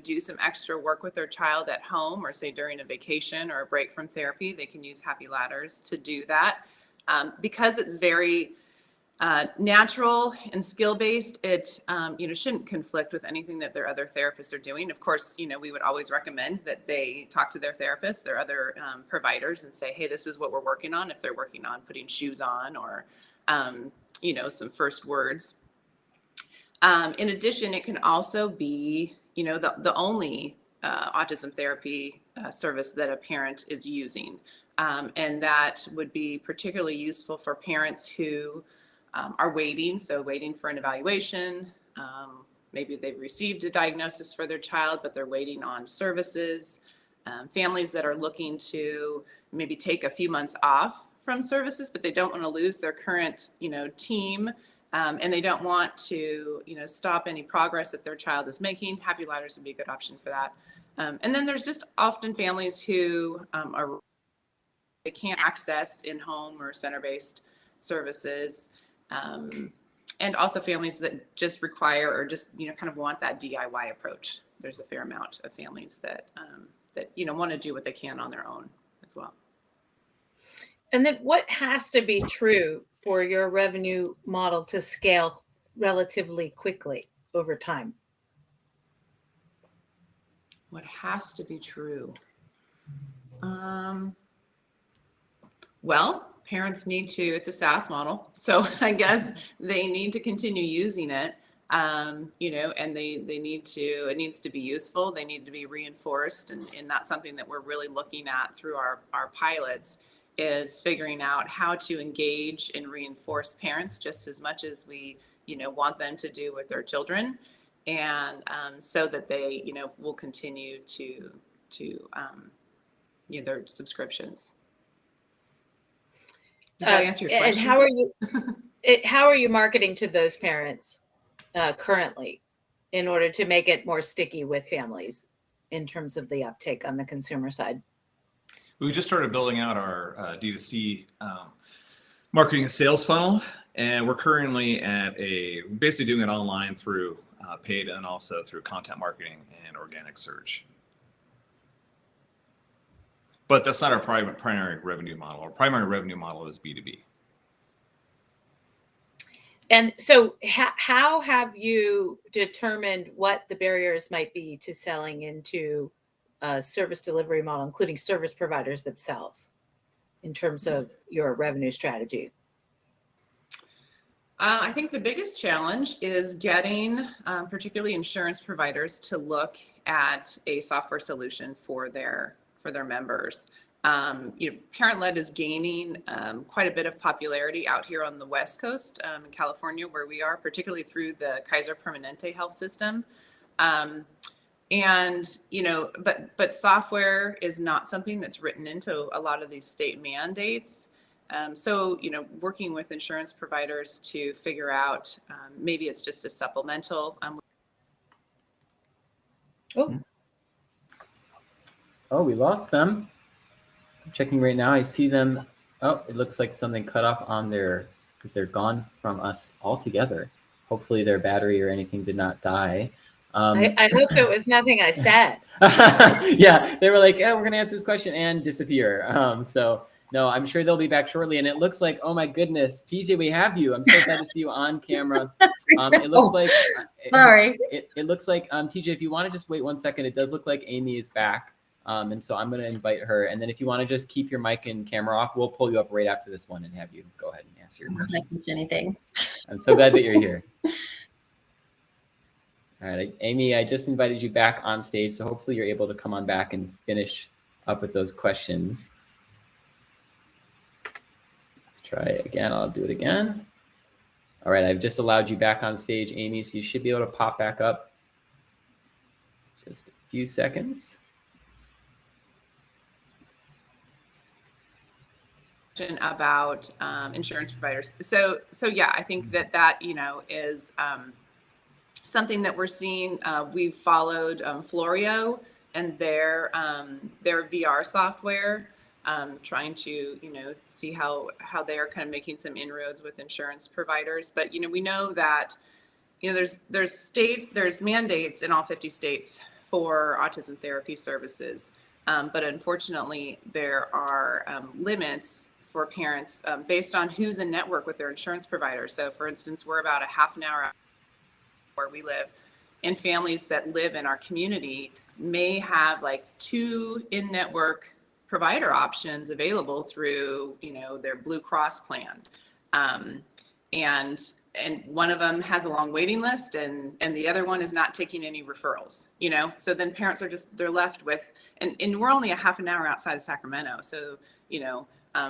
[SPEAKER 15] do some extra work with their child at home, or say during a vacation or a break from therapy, they can use Happy Ladders to do that. Because it's very natural and skill-based, it shouldn't conflict with anything that their other therapists are doing. Of course, we would always recommend that they talk to their therapist, their other providers, and say, hey, this is what we're working on, if they're working on putting shoes on or some first words. In addition, it can also be the only autism therapy service that a parent is using, and that would be particularly useful for parents who are waiting for an evaluation. Maybe they've received a diagnosis for their child, but they're waiting on services. Families that are looking to maybe take a few months off from services, but they don't want to lose their current, team, and they don't want to, stop any progress that their child is making. Happy Ladders would be a good option for that. And then there's just often families who they can't access in-home or center-based services. And also families that just require or just, kind of want that DIY approach. There's a fair amount of families that want to do what they can on their own as well.
[SPEAKER 4] And then what has to be true for your revenue model to scale relatively quickly over time?
[SPEAKER 15] What has to be true? Well, parents need to, it's a SaaS model. So I guess they need to continue using it, you know, and they need to, it needs to be useful. They need to be reinforced. And that's something that we're really looking at through our pilots, is figuring out how to engage and reinforce parents just as much as we, you know, want them to do with their children. And so that they, you know, will continue to you know, their subscriptions. Does that answer your question?
[SPEAKER 4] And how are you marketing to those parents currently in order to make it more sticky with families in terms of the uptake on the consumer side?
[SPEAKER 16] We just started building out our D2C marketing and sales funnel, and we're currently basically doing it online through paid and also through content marketing and organic search. But that's not our primary revenue model. Our primary revenue model is B2B.
[SPEAKER 4] And so how have you determined what the barriers might be to selling into a service delivery model, including service providers themselves, in terms of your revenue strategy?
[SPEAKER 15] I think the biggest challenge is getting particularly insurance providers to look at a software solution for their members. You know, parent-led is gaining quite a bit of popularity out here on the West Coast in California, where we are, particularly through the Kaiser Permanente health system. And, you know, but software is not something that's written into a lot of these state mandates. So, you know, working with insurance providers to figure out maybe it's just a supplemental.
[SPEAKER 1] Oh, we lost them. I'm checking right now. I see them. Oh, it looks like something cut off on their, because they're gone from us altogether. Hopefully their battery or anything did not die.
[SPEAKER 4] I hope it was nothing I said.
[SPEAKER 1] Yeah, they were like, yeah, we're going to answer this question and disappear. So no, I'm sure they'll be back shortly. And it looks like, oh my goodness, TJ, we have you. I'm so glad to see you on camera. It looks like,
[SPEAKER 17] sorry.
[SPEAKER 1] It looks like, TJ, if you want to just wait 1 second, it does look like Amy is back. And so I'm going to invite her. And then if you want to just keep your mic and camera off, we'll pull you up right after this one and have you go ahead and answer your questions.
[SPEAKER 17] Anything.
[SPEAKER 1] I'm so glad that you're here. All right, Amy, I just invited you back on stage. So hopefully you're able to come on back and finish up with those questions. Let's try it again. I'll do it again. All right, I've just allowed you back on stage, Amy. So you should be able to pop back up. Just a few seconds.
[SPEAKER 15] About insurance providers. So yeah, I think that you know is something that we're seeing. We've followed Florio and their VR software, trying to, you know, see how they are kind of making some inroads with insurance providers. But, you know, we know that, you know, there's mandates in all 50 states for autism therapy services. But unfortunately, there are limits for parents based on who's in network with their insurance provider. So for instance, we're about a half an hour where we live, and families that live in our community may have like 2 in-network provider options available through, you know, their Blue Cross plan. And one of them has a long waiting list and the other one is not taking any referrals, you know? So then parents are they're left with, and we're only a half an hour outside of Sacramento. So, you know,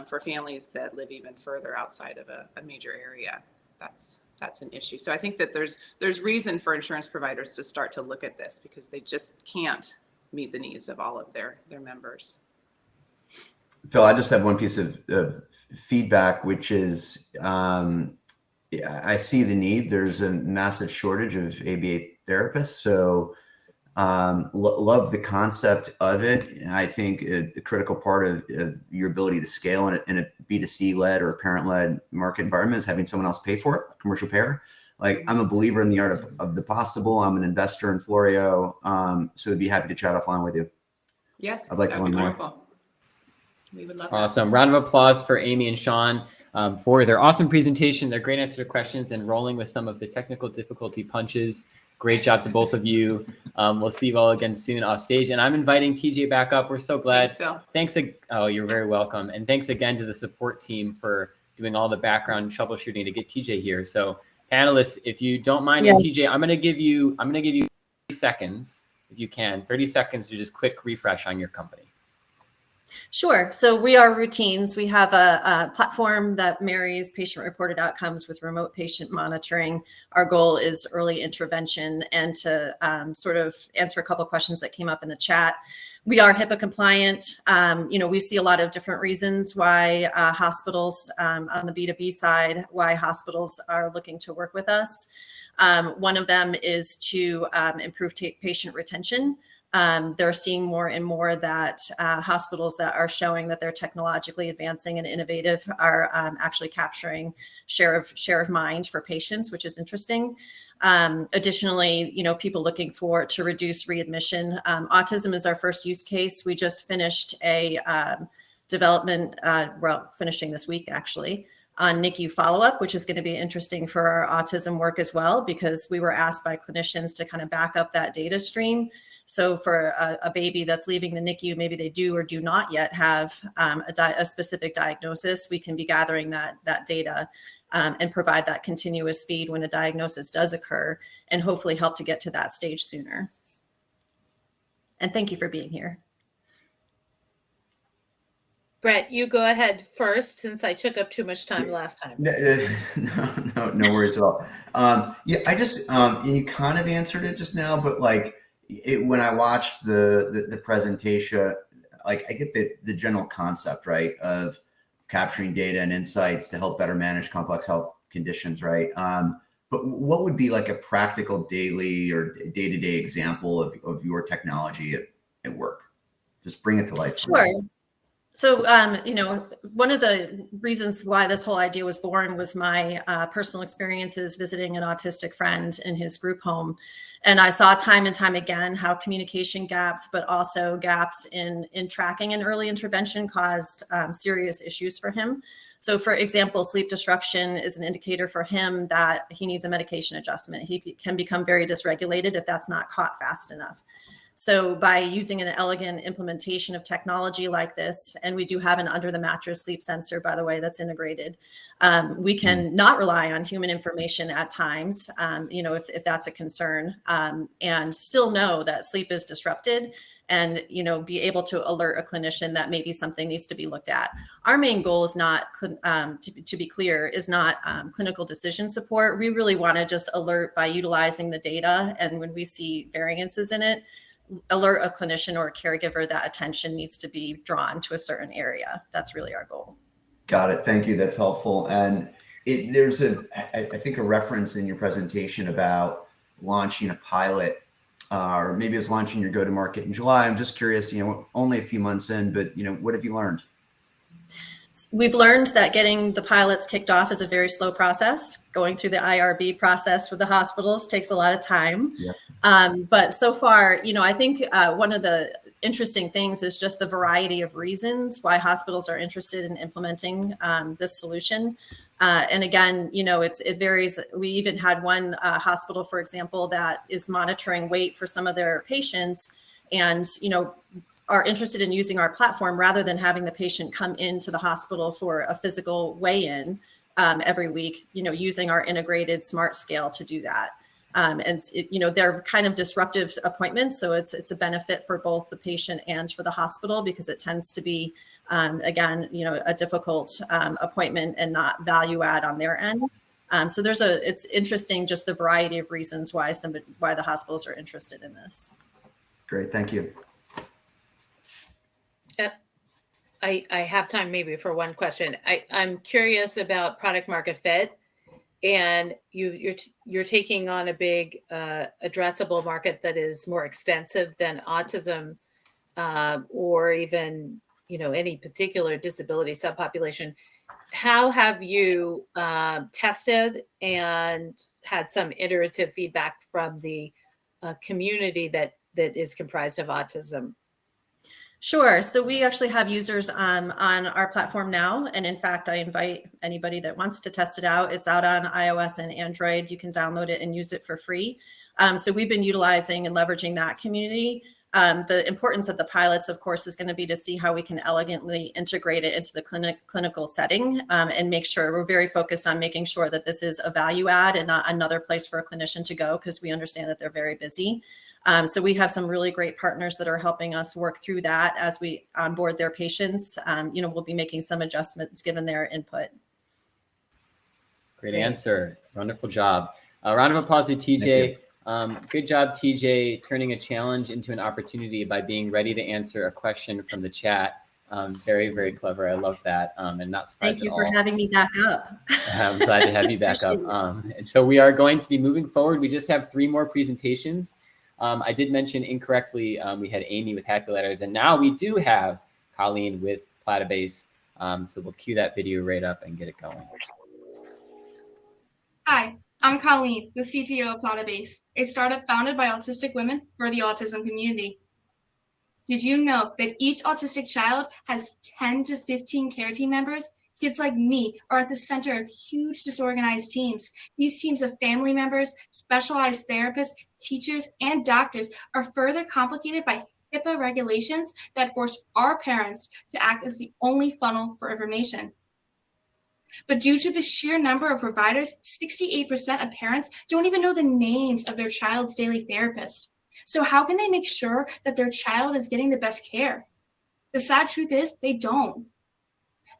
[SPEAKER 15] for families that live even further outside of a major area, that's an issue. So I think that there's reason for insurance providers to start to look at this because they just can't meet the needs of all of their members.
[SPEAKER 5] Phil, I just have one piece of feedback, which is I see the need. There's a massive shortage of ABA therapists. So love the concept of it. And I think a critical part of your ability to scale in a B2C led or a parent led market environment is having someone else pay for it, a commercial payer. Like I'm a believer in the art of the possible. I'm an investor in Florio. So I'd be happy to chat offline with you.
[SPEAKER 15] Yes.
[SPEAKER 5] I'd like to learn more.
[SPEAKER 15] We would love that.
[SPEAKER 1] Awesome. Round of applause for Amy and Sean. for their awesome presentation, their great answer to questions, and rolling with some of the technical difficulty punches. Great job to both of you. We'll see you all again soon off stage. And I'm inviting TJ back up. We're so glad.
[SPEAKER 14] Thanks, Phil.
[SPEAKER 1] Oh, you're very welcome. And thanks again to the support team for doing all the background troubleshooting to get TJ here. So panelists, if you don't mind,
[SPEAKER 14] Yes.
[SPEAKER 1] and TJ, I'm gonna give you 30 seconds, if you can, 30 seconds to just quick refresh on your company.
[SPEAKER 12] Sure. So we are Routines. We have a platform that marries patient-reported outcomes with remote patient monitoring. Our goal is early intervention, and to sort of answer a couple of questions that came up in the chat. We are HIPAA compliant. We see a lot of different reasons why hospitals on the B2B side, why hospitals are looking to work with us. One of them is to improve patient retention. They're seeing more and more that hospitals that are showing that they're technologically advancing and innovative are actually capturing share of mind for patients, which is interesting. Additionally, people looking to reduce readmission. Autism is our first use case. We just finished a development, finishing this week actually, on NICU follow-up, which is going to be interesting for our autism work as well, because we were asked by clinicians to kind of back up that data stream. So for a baby that's leaving the NICU, maybe they do or do not yet have a specific diagnosis, we can be gathering that data and provide that continuous feed when a diagnosis does occur, and hopefully help to get to that stage sooner. And thank you for being here.
[SPEAKER 4] Brett, you go ahead first, since I took up too much time last time.
[SPEAKER 5] No worries at all. I just you kind of answered it just now, but when I watched the presentation, I get the general concept, right, of capturing data and insights to help better manage complex health conditions, right? But what would be a practical daily or day-to-day example of your technology at work? Just bring it to life.
[SPEAKER 12] Sure. So, one of the reasons why this whole idea was born was my personal experiences visiting an autistic friend in his group home. And I saw time and time again how communication gaps, but also gaps in tracking and early intervention caused serious issues for him. So for example, sleep disruption is an indicator for him that he needs a medication adjustment. He can become very dysregulated if that's not caught fast enough. So by using an elegant implementation of technology like this, and we do have an under the mattress sleep sensor, by the way, that's integrated, we can not rely on human information at times, if that's a concern, and still know that sleep is disrupted, and be able to alert a clinician that maybe something needs to be looked at. Our main goal is not, to be clear, is not clinical decision support. We really want to just alert by utilizing the data, and when we see variances in it, alert a clinician or a caregiver that attention needs to be drawn to a certain area. That's really our goal.
[SPEAKER 5] Got it. Thank you. That's helpful. And there's I think a reference in your presentation about launching a pilot, or maybe it's launching your go-to-market in July. I'm just curious, only a few months in, but what have you learned?
[SPEAKER 12] We've learned that getting the pilots kicked off is a very slow process. Going through the IRB process with the hospitals takes a lot of time. Yeah. But so far, I think one of the interesting things is just the variety of reasons why hospitals are interested in implementing this solution. And again, it varies. We even had one hospital, for example, that is monitoring weight for some of their patients, and are interested in using our platform rather than having the patient come into the hospital for a physical weigh-in every week, using our integrated smart scale to do that. And they're kind of disruptive appointments. So it's a benefit for both the patient and for the hospital, because it tends to be, again, a difficult appointment and not value add on their end. So it's interesting, just the variety of reasons why the hospitals are interested in this.
[SPEAKER 5] Great, thank you.
[SPEAKER 4] I have time maybe for one question. I'm curious about product market fit, and you're taking on a big addressable market that is more extensive than autism, or even any particular disability subpopulation. How have you tested and had some iterative feedback from the community that is comprised of autism?
[SPEAKER 17] Sure. So we actually have users on our platform now. And in fact, I invite anybody that wants to test it out. It's out on iOS and Android. You can download it and use it for free. So we've been utilizing and leveraging that community. The importance of the pilots, of course, is going to be to see how we can elegantly integrate it into the clinical setting and make sure we're very focused on making sure that this is a value add and not another place for a clinician to go, because we understand that they're very busy. So we have some really great partners that are helping us work through that as we onboard their patients. We'll be making some adjustments given their input.
[SPEAKER 1] Great answer. Wonderful job. A round of applause to TJ. Good job, TJ, turning a challenge into an opportunity by being ready to answer a question from the chat. Very, very clever. I love that, and not surprised
[SPEAKER 17] Thank you
[SPEAKER 1] at
[SPEAKER 17] for
[SPEAKER 1] all.
[SPEAKER 17] having me back up.
[SPEAKER 1] I'm glad to have you back up. And so we are going to be moving forward. We just have 3 more presentations. I did mention incorrectly, we had Amy with Happy Letters, and now we do have Colleen with Platabase. So we'll cue that video right up and get it going.
[SPEAKER 18] Hi, I'm Colleen, the CTO of Platabase, a startup founded by autistic women for the autism community. Did you know that each autistic child has 10 to 15 care team members? Kids like me are at the center of huge disorganized teams. These teams of family members, specialized therapists, teachers, and doctors are further complicated by HIPAA regulations that force our parents to act as the only funnel for information. But due to the sheer number of providers, 68% of parents don't even know the names of their child's daily therapists. So how can they make sure that their child is getting the best care? The sad truth is they don't.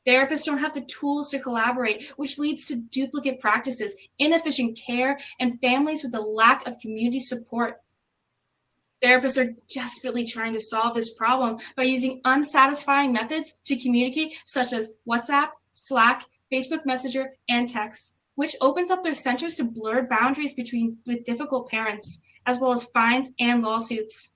[SPEAKER 18] Therapists don't have the tools to collaborate, which leads to duplicate practices, inefficient care, and families with a lack of community support. Therapists are desperately trying to solve this problem by using unsatisfying methods to communicate, such as WhatsApp, Slack, Facebook Messenger, and text, which opens up their centers to blurred boundaries with difficult parents, as well as fines and lawsuits.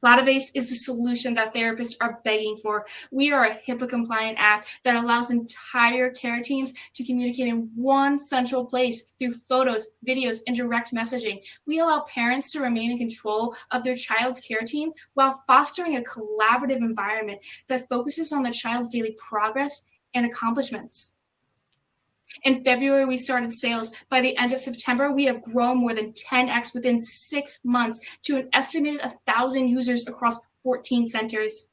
[SPEAKER 18] Platabase is the solution that therapists are begging for. We are a HIPAA-compliant app that allows entire care teams to communicate in one central place through photos, videos, and direct messaging. We allow parents to remain in control of their child's care team while fostering a collaborative environment that focuses on the child's daily progress and accomplishments. In February, we started sales. By the end of September, we have grown more than 10x within 6 months to an estimated 1,000 users across 14 centers.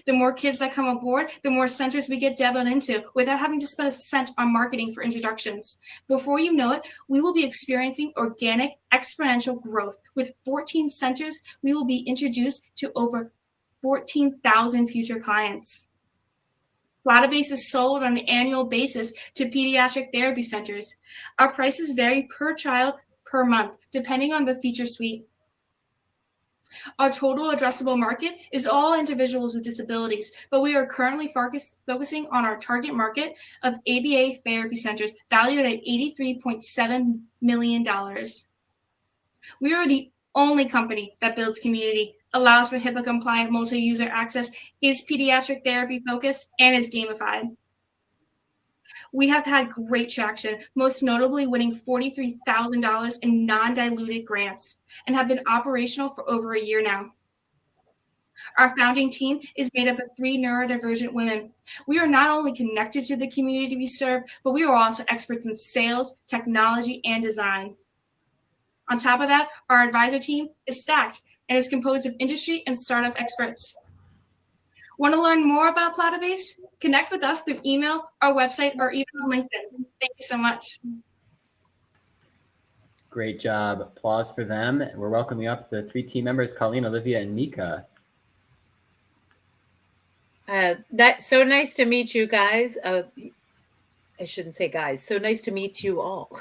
[SPEAKER 18] The more kids that come aboard, the more centers we get demoed into without having to spend a cent on marketing for introductions. Before you know it, we will be experiencing organic exponential growth. With 14 centers, we will be introduced to over 14,000 future clients. Platabase is sold on an annual basis to pediatric therapy centers. Our prices vary per child per month, depending on the feature suite. Our total addressable market is all individuals with disabilities, but we are currently focusing on our target market of ABA therapy centers valued at $83.7 million. We are the only company that builds community, allows for HIPAA-compliant multi-user access, is pediatric therapy focused, and is gamified. We have had great traction, most notably winning $43,000 in non-diluted grants, and have been operational for over a year now. Our founding team is made up of 3 neurodivergent women. We are not only connected to the community we serve, but we are also experts in sales, technology, and design. On top of that, our advisor team is stacked and is composed of industry and startup experts. Want to learn more about Platabase? Connect with us through email, our website, or even on LinkedIn. Thank you so much.
[SPEAKER 1] Great job. Applause for them. We're welcoming up the 3 team members, Colleen, Olivia, and Mika.
[SPEAKER 4] That's so nice to meet you guys. I shouldn't say guys. So nice to meet you all.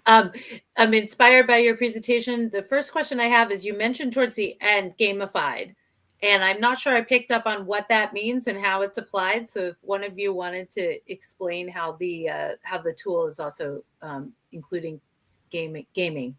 [SPEAKER 4] I'm inspired by your presentation. The first question I have is, you mentioned towards the end gamified, and I'm not sure I picked up on what that means and how it's applied. So if one of you wanted to explain how the tool is also including gaming.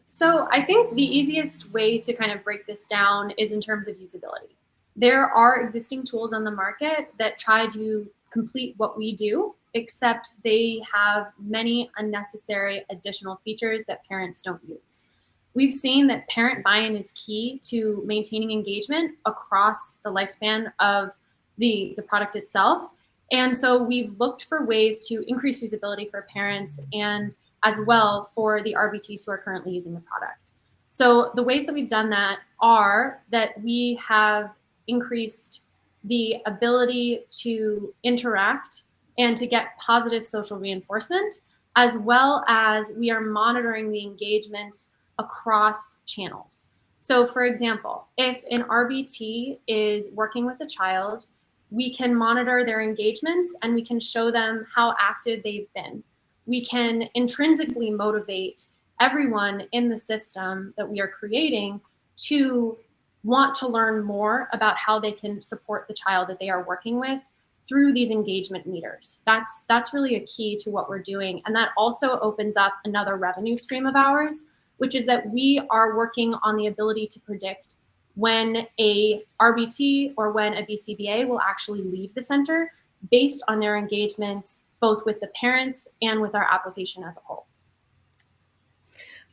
[SPEAKER 19] So I think the easiest way to kind of break this down is in terms of usability. There are existing tools on the market that try to complete what we do, except they have many unnecessary additional features that parents don't use. we've seen that parent buy-in is key to maintaining engagement across the lifespan of the product itself. And so we've looked for ways to increase usability for parents and as well for the RBTs who are currently using the product. So the ways that we've done that are that we have increased the ability to interact and to get positive social reinforcement, as well as we are monitoring the engagements across channels. So for example, if an RBT is working with a child, we can monitor their engagements and we can show them how active they've been. We can intrinsically motivate everyone in the system that we are creating to want to learn more about how they can support the child that they are working with through these engagement meters. That's really a key to what we're doing. And that also opens up another revenue stream of ours, which is that we are working on the ability to predict when a RBT or when a BCBA will actually leave the center based on their engagements, both with the parents and with our application as a whole.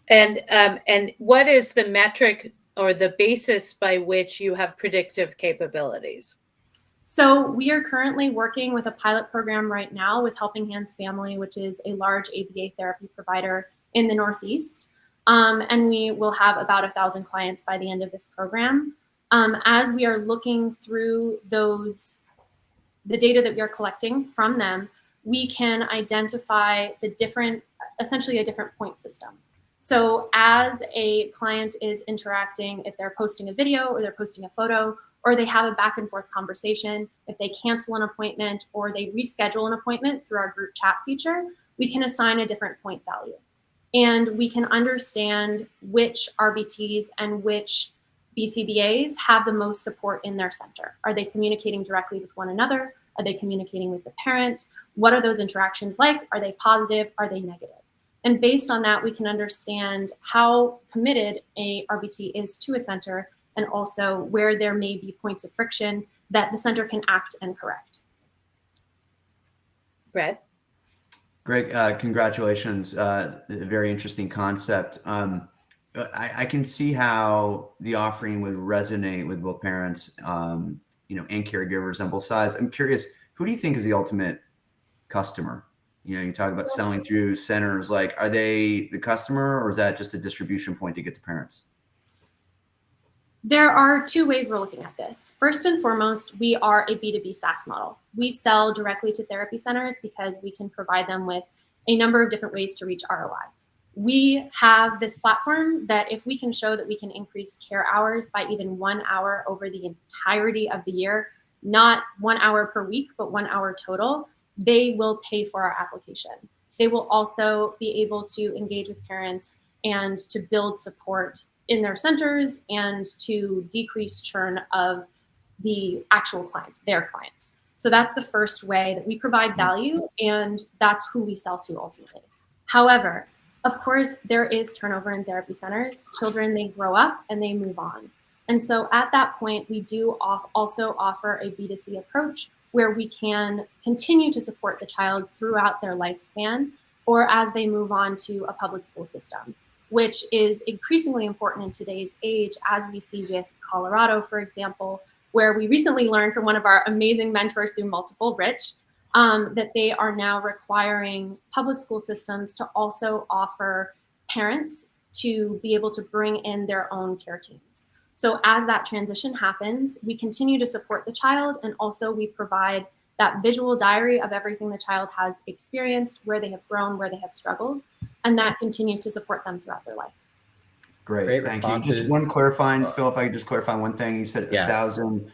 [SPEAKER 4] And what is the metric or the basis by which you have predictive capabilities?
[SPEAKER 19] So we are currently working with a pilot program right now with Helping Hands Family, which is a large ABA therapy provider in the Northeast. And we will have about 1,000 clients by the end of this program. As we are looking through the data that we are collecting from them, we can identify essentially a different point system. So as a client is interacting, if they're posting a video or they're posting a photo, or they have a back and forth conversation, if they cancel an appointment or they reschedule an appointment through our group chat feature, we can assign a different point value. And we can understand which RBTs and which BCBAs have the most support in their center. Are they communicating directly with one another? Are they communicating with the parent? What are those interactions like? Are they positive? Are they negative? And based on that, we can understand how committed a RBT is to a center and also where there may be points of friction that the center can act and correct.
[SPEAKER 4] Brett?
[SPEAKER 5] Greg, congratulations. A very interesting concept. I can see how the offering would resonate with both parents, and caregivers on both sides. I'm curious, who do you think is the ultimate customer? You talk about selling through centers. Like, are they the customer, or is that just a distribution point to get to parents?
[SPEAKER 19] There are two ways we're looking at this. First and foremost, we are a B2B SaaS model. We sell directly to therapy centers because we can provide them with a number of different ways to reach ROI. We have this platform that if we can show that we can increase care hours by even 1 hour over the entirety of the year, not 1 hour per week, but 1 hour total, they will pay for our application. They will also be able to engage with parents and to build support in their centers and to decrease churn of the actual clients, their clients. So that's the first way that we provide value, and that's who we sell to ultimately. However, of course, there is turnover in therapy centers. Children, they grow up and they move on. And so at that point, we do also offer a B2C approach where we can continue to support the child throughout their lifespan or as they move on to a public school system, which is increasingly important in today's age, as we see with Colorado, for example, where we recently learned from one of our amazing mentors through Multiple Rich, that they are now requiring public school systems to also offer parents to be able to bring in their own care teams. So as that transition happens, we continue to support the child, and also we provide that visual diary of everything the child has experienced, where they have grown, where they have struggled, and that continues to support them throughout their life.
[SPEAKER 5] Great, thank you. Just one clarifying, Phil, if I could just clarify one thing. You said 1,000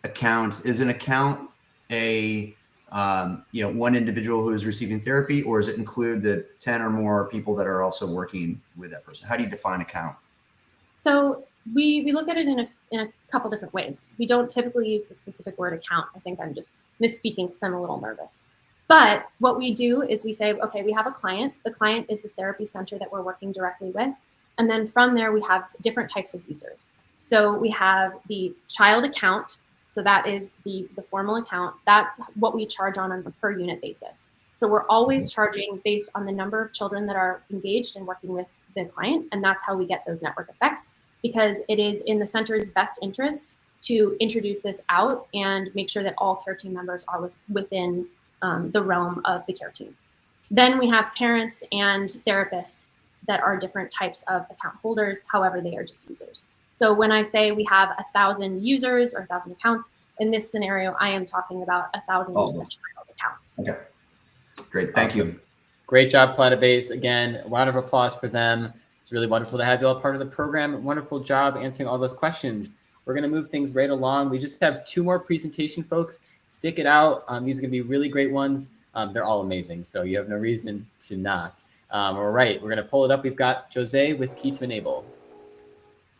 [SPEAKER 5] accounts. Is an account a one individual who is receiving therapy, or does it include the 10 or more people that are also working with that person? How do you define account?
[SPEAKER 19] So we look at it in a couple different ways. We don't typically use the specific word account. I think I'm just misspeaking because I'm a little nervous. But what we do is we say, okay, we have a client. The client is the therapy center that we're working directly with. And then from there, we have different types of users. So we have the child account. So that is the formal account. That's what we charge on a per unit basis. So we're always charging based on the number of children that are engaged and working with the client. And that's how we get those network effects, because it is in the center's best interest to introduce this out and make sure that all care team members are within the realm of the care team. Then we have parents and therapists that are different types of account holders. However, they are just users. So when I say we have 1,000 users or 1,000 accounts, in this scenario, I am talking about 1,000 child accounts.
[SPEAKER 5] Okay, great, thank you.
[SPEAKER 1] Great job, Platabase. Again, a round of applause for them. It's really wonderful to have you all part of the program. Wonderful job answering all those questions. We're going to move things right along. We just have 2 more presentation folks. Stick it out. These are going to be really great ones. They're all amazing, so you have no reason to not. All right, we're going to pull it up. We've got Jose with Key to Enable.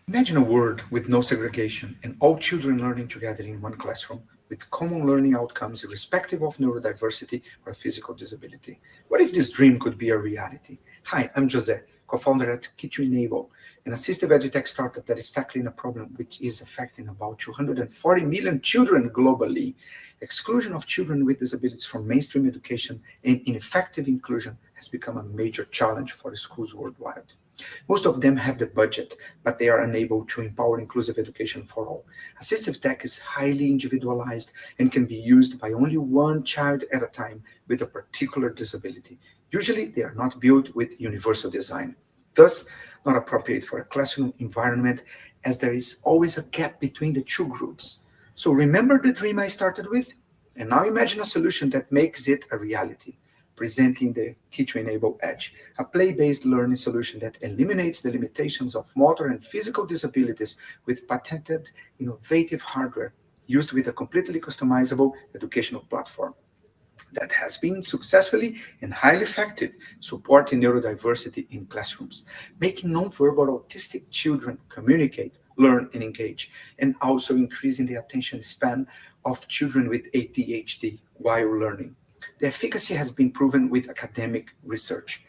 [SPEAKER 20] Imagine a world with no segregation and all children learning together in one classroom with common learning outcomes irrespective of neurodiversity or physical disability. What if this dream could be a reality? Hi, I'm Jose, co-founder at Key to Enable, an assistive edutech startup that is tackling a problem which is affecting about 240 million children globally. Exclusion of children with disabilities from mainstream education and ineffective inclusion has become a major challenge for schools worldwide. Most of them have the budget, but they are unable to empower inclusive education for all. Assistive tech is highly individualized and can be used by only one child at a time with a particular disability. Usually, they are not built with universal design, thus not appropriate for a classroom environment, as there is always a gap between the 2 groups. So remember the dream I started with? And now imagine a solution that makes it a reality. Presenting the Key to Enable Edge, a play-based learning solution that eliminates the limitations of motor and physical disabilities with patented, innovative hardware used with a completely customizable educational platform that has been successfully and highly effective supporting neurodiversity in classrooms, making nonverbal autistic children communicate, learn, and engage, and also increasing the attention span of children with ADHD while learning. The efficacy has been proven with academic research.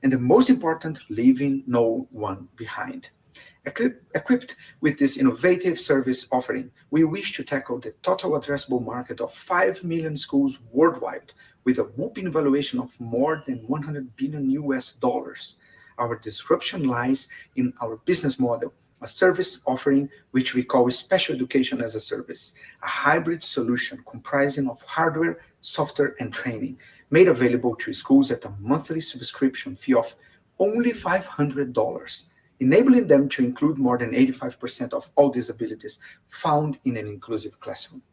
[SPEAKER 20] And the most important, leaving no one behind. Equipped with this innovative service offering, we wish to tackle the total addressable market of 5 million schools worldwide with a whopping valuation of more than $100 billion. Our disruption lies in our business model, a service offering which we call Special Education as a Service, a hybrid solution comprising of hardware, software, and training, made available to schools at a monthly subscription fee of only $500, enabling them to include more than 85% of all disabilities found in an inclusive classroom.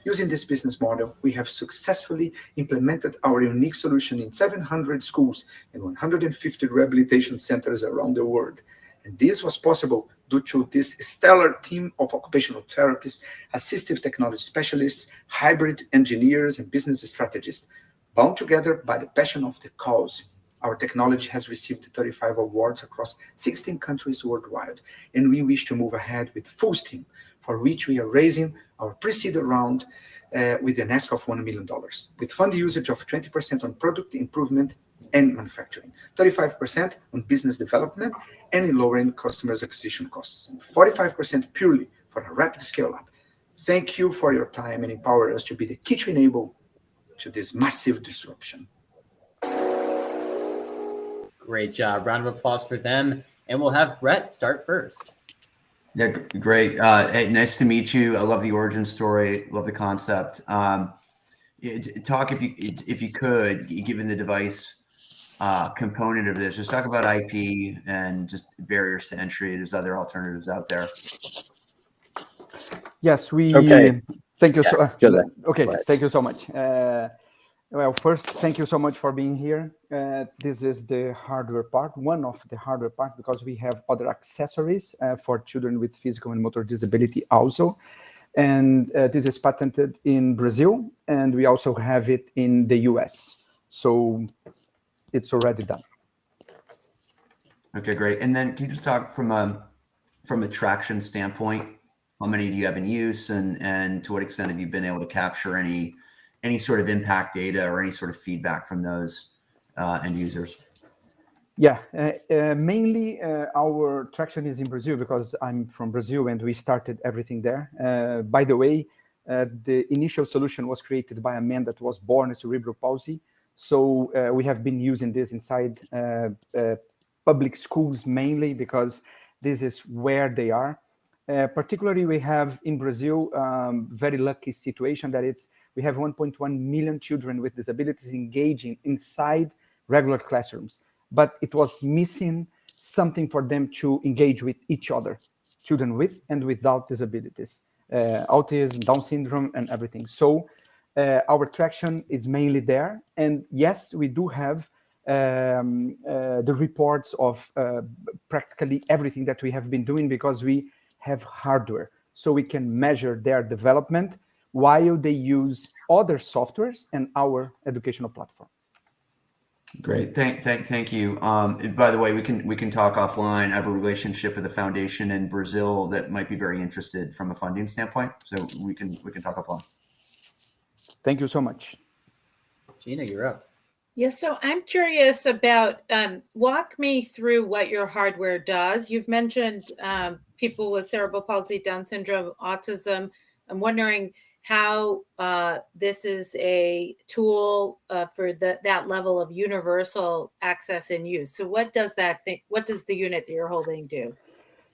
[SPEAKER 20] Using this business model, we have successfully implemented our unique solution in 700 schools and 150 rehabilitation centers around the world. And this was possible due to this stellar team of occupational therapists, assistive technology specialists, hybrid engineers, and business strategists, bound together by the passion of the cause. Our technology has received 35 awards across 16 countries worldwide, and we wish to move ahead with full steam, for which we are raising our pre-seed round with an ask of $1 million, with fund usage of 20% on product improvement and manufacturing, 35% on business development and in lowering customers' acquisition costs, and 45% purely for a rapid scale-up. Thank you for your time and empower us to be the key to enable to this massive disruption.
[SPEAKER 1] Great job. Round of applause for them. And we'll have Brett start first.
[SPEAKER 5] Yeah, great. Hey, nice to meet you. I love the origin story. Love the concept. Talk if you could, given the device component of this, just talk about IP and just barriers to entry. There's other alternatives out there.
[SPEAKER 21] Yes, we.
[SPEAKER 22] Okay.
[SPEAKER 21] Thank you.
[SPEAKER 22] Yeah,
[SPEAKER 21] okay, thank you so much. Well, first, thank you so much for being here. This is the hardware part, one of the hardware part, because we have other accessories for children with physical and motor disability also. And this is patented in Brazil, and we also have it in the US. So it's already done.
[SPEAKER 5] Okay, great. And then can you just talk from a traction standpoint, how many do you have in use, and to what extent have you been able to capture any sort of impact data or any sort of feedback from those end users?
[SPEAKER 21] Yeah, mainly our traction is in Brazil because I'm from Brazil and we started everything there. By the way, the initial solution was created by a man that was born with cerebral palsy. So we have been using this inside public schools mainly, because this is where they are. Particularly, we have in Brazil very lucky situation that we have 1.1 million children with disabilities engaging inside regular classrooms, but it was missing something for them to engage with each other, children with and without disabilities, autism, Down syndrome, and everything. So our traction is mainly there. And yes, we do have the reports of practically everything that we have been doing, because we have hardware, so we can measure their development while they use other softwares and our educational platform.
[SPEAKER 5] Great, thank you. By the way, we can talk offline. I have a relationship with a foundation in Brazil that might be very interested from a funding standpoint, so we can talk offline.
[SPEAKER 21] Thank you so much.
[SPEAKER 1] Gina, you're up.
[SPEAKER 4] Yes, so I'm curious about, walk me through what your hardware does. You've mentioned people with cerebral palsy, Down syndrome, autism. I'm wondering how this is a tool for that level of universal access and use. So what does what does the unit that you're holding do?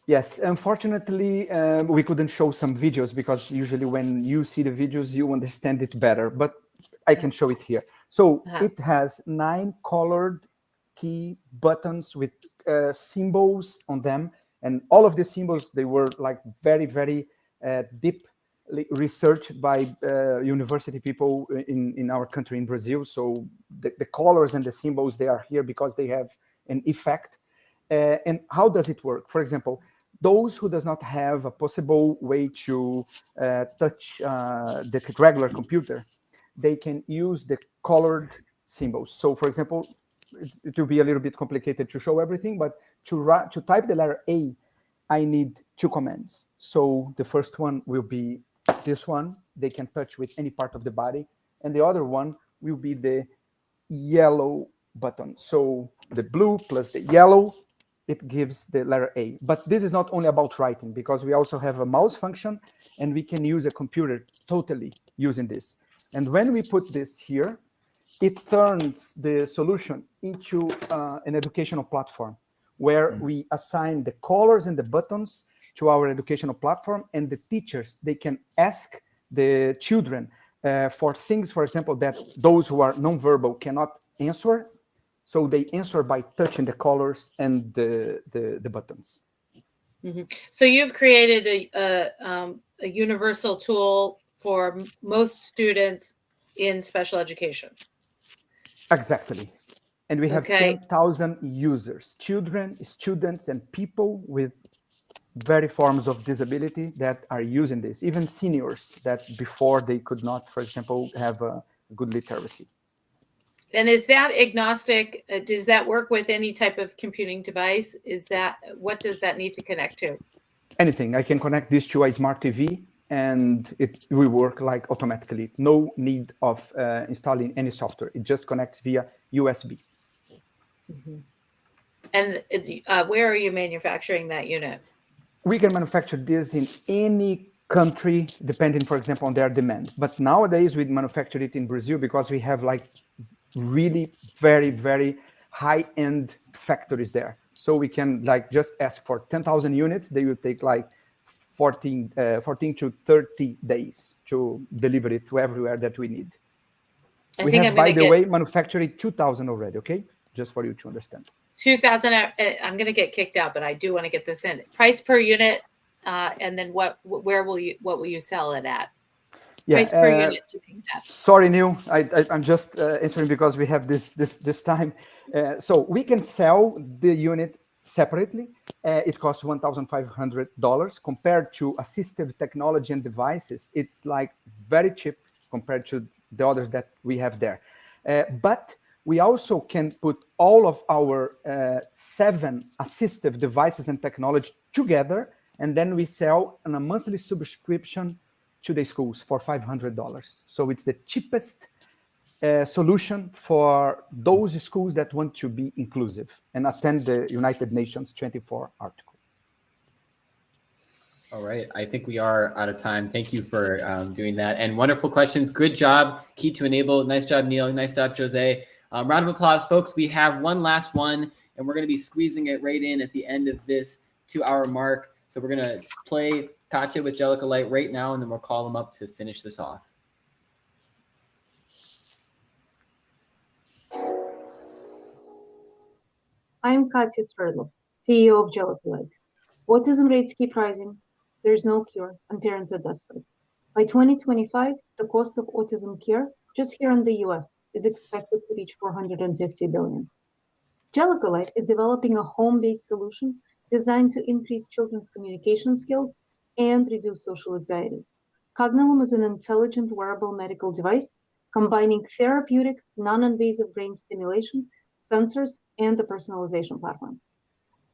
[SPEAKER 21] Yes, unfortunately, we couldn't show some videos, because usually when you see the videos, you understand it better, but I can show it here. So it has 9 colored key buttons with symbols on them. And all of the symbols, they were like very, very deeply researched by university people in our country, in Brazil. So the colors and the symbols, they are here because they have an effect. And how does it work? For example, those who does not have a possible way to touch the regular computer, they can use the colored symbols. So for example, it will be a little bit complicated to show everything, but to type the letter A, I need 2 commands. So the first one will be this one. They can touch with any part of the body. And the other one will be the yellow button. So the blue plus the yellow, it gives the letter A. But this is not only about writing, because we also have a mouse function, and we can use a computer totally using this. And when we put this here, it turns the solution into an educational platform, where we assign the colors and the buttons to our educational platform, and the teachers, they can ask the children for things, for example, that those who are nonverbal cannot answer. So they answer by touching the colors and the buttons.
[SPEAKER 4] Mm-hmm. So you've created a universal tool for most students in special education.
[SPEAKER 21] Exactly. And we have 10,000 users, children, students, and people with various forms of disability that are using this, even seniors that before they could not, for example, have a good literacy.
[SPEAKER 4] And is that agnostic? Does that work with any type of computing device? What does that need to connect to?
[SPEAKER 21] Anything. I can connect this to a smart TV, and it will work like automatically. No need of installing any software. It just connects via USB.
[SPEAKER 4] Mm-hmm. And where are you manufacturing that unit?
[SPEAKER 21] We can manufacture this in any country, depending, for example, on their demand. But nowadays, we manufacture it in Brazil because we have like really very, very high-end factories there. So we can like just ask for 10,000 units. They will take like 14 to 30 days to deliver it to everywhere that we need. We have, by the way, manufactured 2,000 already, okay? Just for you to understand.
[SPEAKER 4] 2,000, I'm going to get kicked out, but I do want to get this in. Price per unit, and then what will you sell it at?
[SPEAKER 21] Yeah,
[SPEAKER 4] price per unit to make that.
[SPEAKER 21] Sorry, Neil, I'm just answering because we have this time. So we can sell the unit separately. It costs $1,500 compared to assistive technology and devices. It's like very cheap compared to the others that we have there. But we also can put all of our 7 assistive devices and technology together, and then we sell on a monthly subscription to the schools for $500. So it's the cheapest solution for those schools that want to be inclusive and attend the United Nations 24 article.
[SPEAKER 1] All right, I think we are out of time. Thank you for doing that. And wonderful questions. Good job. Key to enable. Nice job, Neil. Nice job, Jose. Round of applause, folks. We have one last one. and we're going to be squeezing it right in at the end of this 2-hour mark. So we're going to play Katya with Jellicoe Light right now, and then we'll call them up to finish this off.
[SPEAKER 2] I'm Katya Sverdlov, CEO of Jellicoe Light. Autism rates keep rising. There's no cure, and parents are desperate. By 2025, the cost of autism care, just here in the US, is expected to reach $450 billion. Jellicoe Light is developing a home-based solution designed to increase children's communication skills and reduce social anxiety. Cognilum is an intelligent wearable medical device combining therapeutic, non-invasive brain stimulation, sensors, and a personalization platform.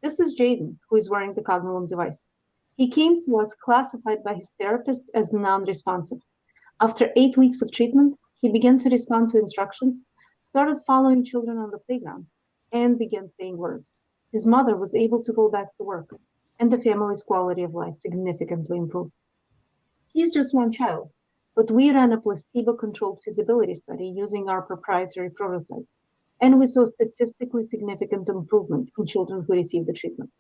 [SPEAKER 2] This is Jaden, who is wearing the Cognilum device. He came to us classified by his therapist as non-responsive. After 8 weeks of treatment, he began to respond to instructions, started following children on the playground, and began saying words. His mother was able to go back to work, and the family's quality of life significantly improved. He's just one child, but we ran a placebo-controlled feasibility study using our proprietary prototype, and we saw statistically significant improvement in children who received the treatment.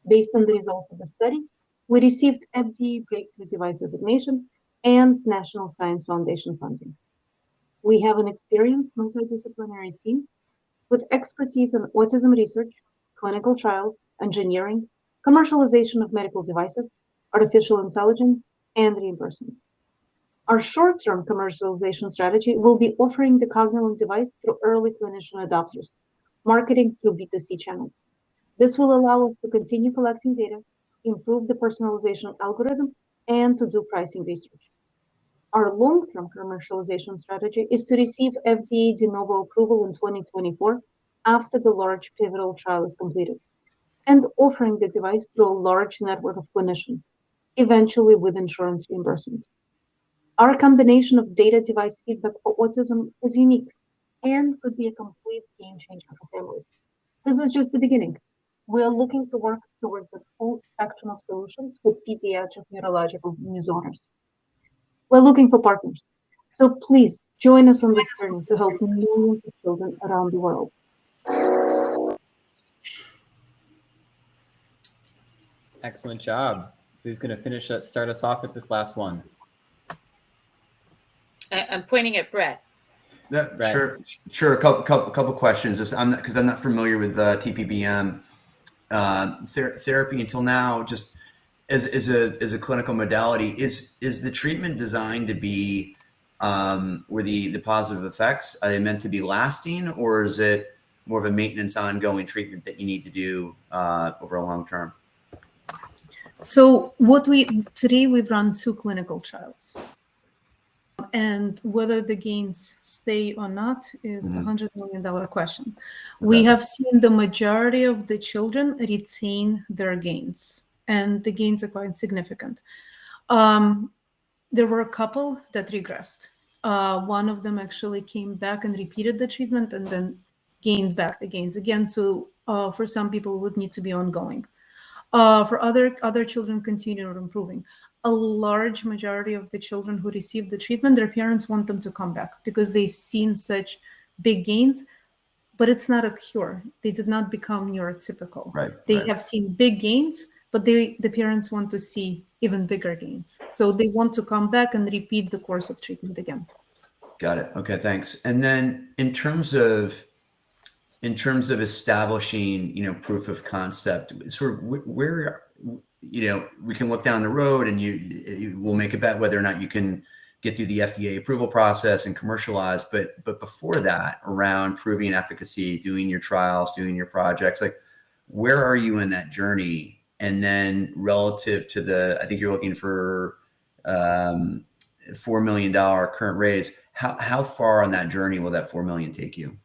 [SPEAKER 2] Based on the results of the study, we received FDA Breakthrough Device Designation and National Science Foundation funding. We have an experienced multidisciplinary team with expertise in autism research, clinical trials, engineering, commercialization of medical devices, artificial intelligence, and reimbursement. Our short-term commercialization strategy will be offering the Cognilum device through early clinician adopters, marketing through B2C channels. This will allow us to continue collecting data, improve the personalization algorithm, and to do pricing research. Our long-term commercialization strategy is to receive FDA de novo approval in 2024 after the large pivotal trial is completed, and offering the device through a large network of clinicians, eventually with insurance reimbursement. Our combination of data device feedback for autism is unique and could be a complete game changer for families. This is just the beginning. We are looking to work towards a full spectrum of solutions with pediatric neurological disorders. We're looking for partners. So please join us on this journey to help millions of children around the world.
[SPEAKER 1] Excellent job. Who's going to start us off with this last one?
[SPEAKER 4] I'm pointing at Brett.
[SPEAKER 5] Brett. Sure. A couple questions. Because I'm not familiar with TPBM therapy until now. Just as a clinical modality, is the treatment designed to be where the positive effects, are they meant to be lasting, or is it more of a maintenance ongoing treatment that you need to do over a long term?
[SPEAKER 22] So today we've run 2 clinical trials, and whether the gains stay or not is $100 million question. We have seen the majority of the children retain their gains, and the gains are quite significant. There were a couple that regressed. One of them actually came back and repeated the treatment and then gained back the gains again. So for some people, it would need to be ongoing. For other children, continue improving. A large majority of the children who received the treatment, their parents want them to come back because they've seen such big gains, but it's not a cure. They did not become neurotypical. They have seen big gains, but the parents want to see even bigger gains. So they want to come back and repeat the course of treatment again.
[SPEAKER 5] Got it. Okay, thanks. And then in terms of establishing, proof of concept, sort of where, we can look down the road and you will make a bet whether or not you can get through the FDA approval process and commercialize. But before that, around proving efficacy, doing your trials, doing your projects, like where are you in that journey? And then relative to I think you're looking for $4 million current raise. How far on that journey will that $4 million take you?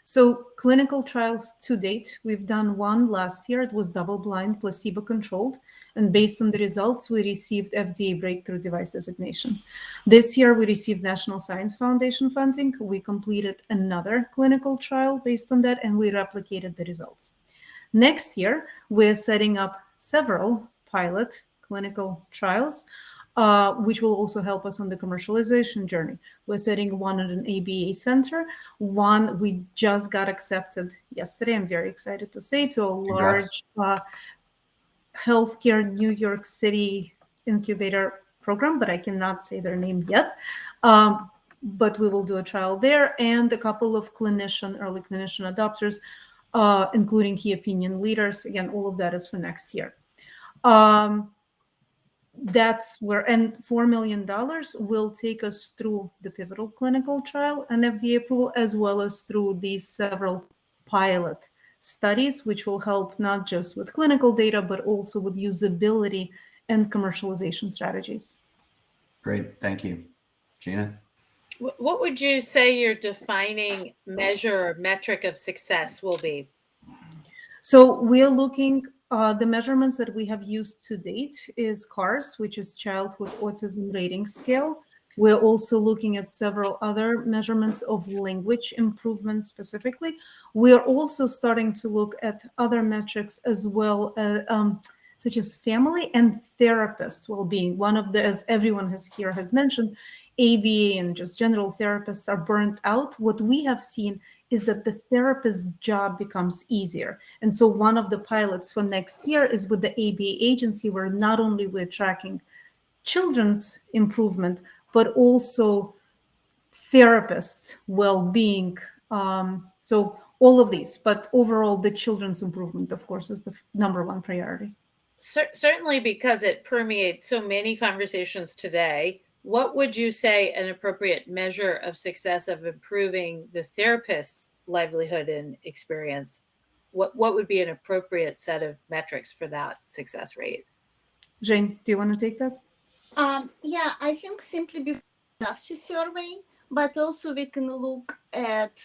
[SPEAKER 22] So clinical trials to date, we've done one last year. It was double-blind, placebo-controlled. And based on the results, we received FDA Breakthrough Device Designation. This year, we received National Science Foundation funding. We completed another clinical trial based on that, and we replicated the results. Next year, we're setting up several pilot clinical trials which will also help us on the commercialization journey. We're setting one at an ABA center. One we just got accepted yesterday, I'm very excited to say, to a large healthcare New York City incubator program, but I cannot say their name yet. But we will do a trial there, and a couple of early clinician adopters, including key opinion leaders. Again, all of that is for next year. That's where, and $4 million will take us through the pivotal clinical trial and FDA approval, as well as through these several pilot studies, which will help not just with clinical data, but also with usability and commercialization strategies.
[SPEAKER 5] Great, thank you. Gina?
[SPEAKER 4] What would you say your defining measure or metric of success will be?
[SPEAKER 22] So we are looking, the measurements that we have used to date is CARS, which is Childhood Autism Rating Scale. We're also looking at several other measurements of language improvement specifically. We are also starting to look at other metrics as well, such as family and therapist well-being. One of the, as everyone here has mentioned, ABA and just general therapists are burnt out. What we have seen is that the therapist's job becomes easier. And so one of the pilots for next year is with the ABA agency, where not only we're tracking children's improvement, but also therapists' well-being. So all of these, but overall the children's improvement, of course, is the number one priority.
[SPEAKER 4] Certainly, because it permeates so many conversations today. What would you say an appropriate measure of success of improving the therapist's livelihood and experience? What would be an appropriate set of metrics for that success rate?
[SPEAKER 22] Jane, do you want to take that?
[SPEAKER 3] Yeah, I think simply before the survey, but also we can look at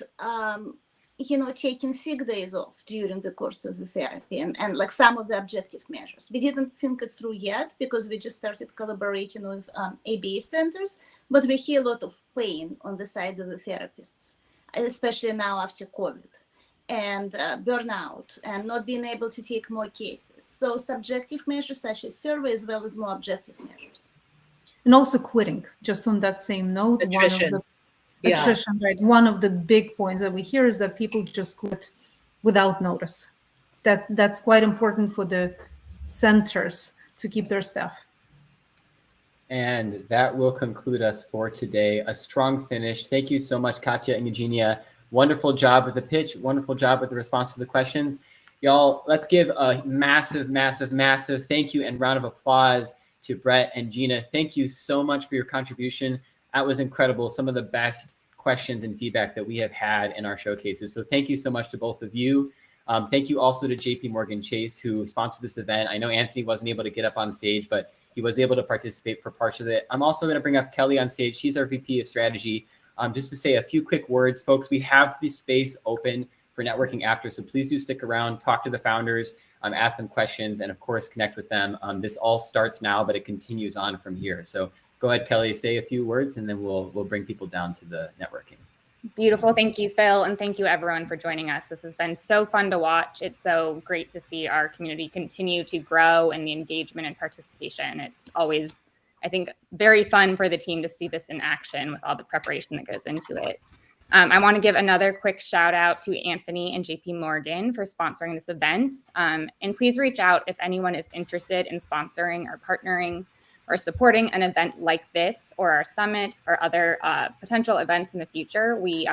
[SPEAKER 3] taking sick days off during the course of the therapy and like some of the objective measures. We didn't think it through yet because we just started collaborating with ABA centers, but we hear a lot of pain on the side of the therapists, especially now after COVID, and burnout and not being able to take more cases. So subjective measures such as survey as well as more objective measures.
[SPEAKER 22] And also quitting, just on that same note.
[SPEAKER 4] Attrition.
[SPEAKER 22] Attrition, right? One of the big points that we hear is that people just quit without notice. That's quite important for the centers to keep their staff.
[SPEAKER 1] And that will conclude us for today. A strong finish. Thank you so much, Katya and Eugenia. Wonderful job with the pitch. Wonderful job with the response to the questions. Y'all, let's give a massive, massive, massive thank you and round of applause to Brett and Gina. Thank you so much for your contribution. That was incredible. Some of the best questions and feedback that we have had in our showcases. So thank you so much to both of you. Thank you also to JP Morgan Chase, who sponsored this event. I know Anthony wasn't able to get up on stage, but he was able to participate for parts of it. I'm also going to bring up Kelly on stage. She's our VP of strategy. Just to say a few quick words, folks, we have the space open for networking after, so please do stick around, talk to the founders, ask them questions, and of course, connect with them. This all starts now, but it continues on from here. So go ahead, Kelly, say a few words, and then we'll bring people down to the networking.
[SPEAKER 6] Beautiful. Thank you, Phil. And thank you, everyone, for joining us. This has been so fun to watch. It's so great to see our community continue to grow and the engagement and participation. It's always, I think, very fun for the team to see this in action with all the preparation that goes into it. I want to give another quick shout out to Anthony and JP Morgan for sponsoring this event. And please reach out if anyone is interested in sponsoring or partnering or supporting an event like this or our summit or other potential events in the future. We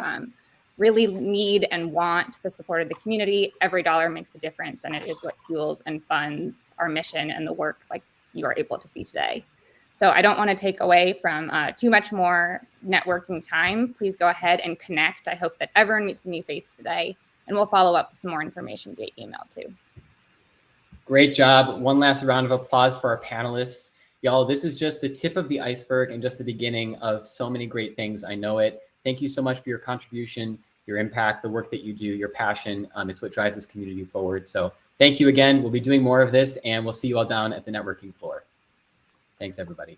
[SPEAKER 6] really need and want the support of the community. Every dollar makes a difference, and it is what fuels and funds our mission and the work like you are able to see today. So I don't want to take away from too much more networking time. Please go ahead and connect. I hope that everyone meets a new face today, and we'll follow up with some more information via email too.
[SPEAKER 1] Great job. One last round of applause for our panelists. Y'all, this is just the tip of the iceberg and just the beginning of so many great things. I know it. Thank you so much for your contribution, your impact, the work that you do, your passion. It's what drives this community forward. So thank you again. We'll be doing more of this, and we'll see you all down at the networking floor. Thanks, everybody.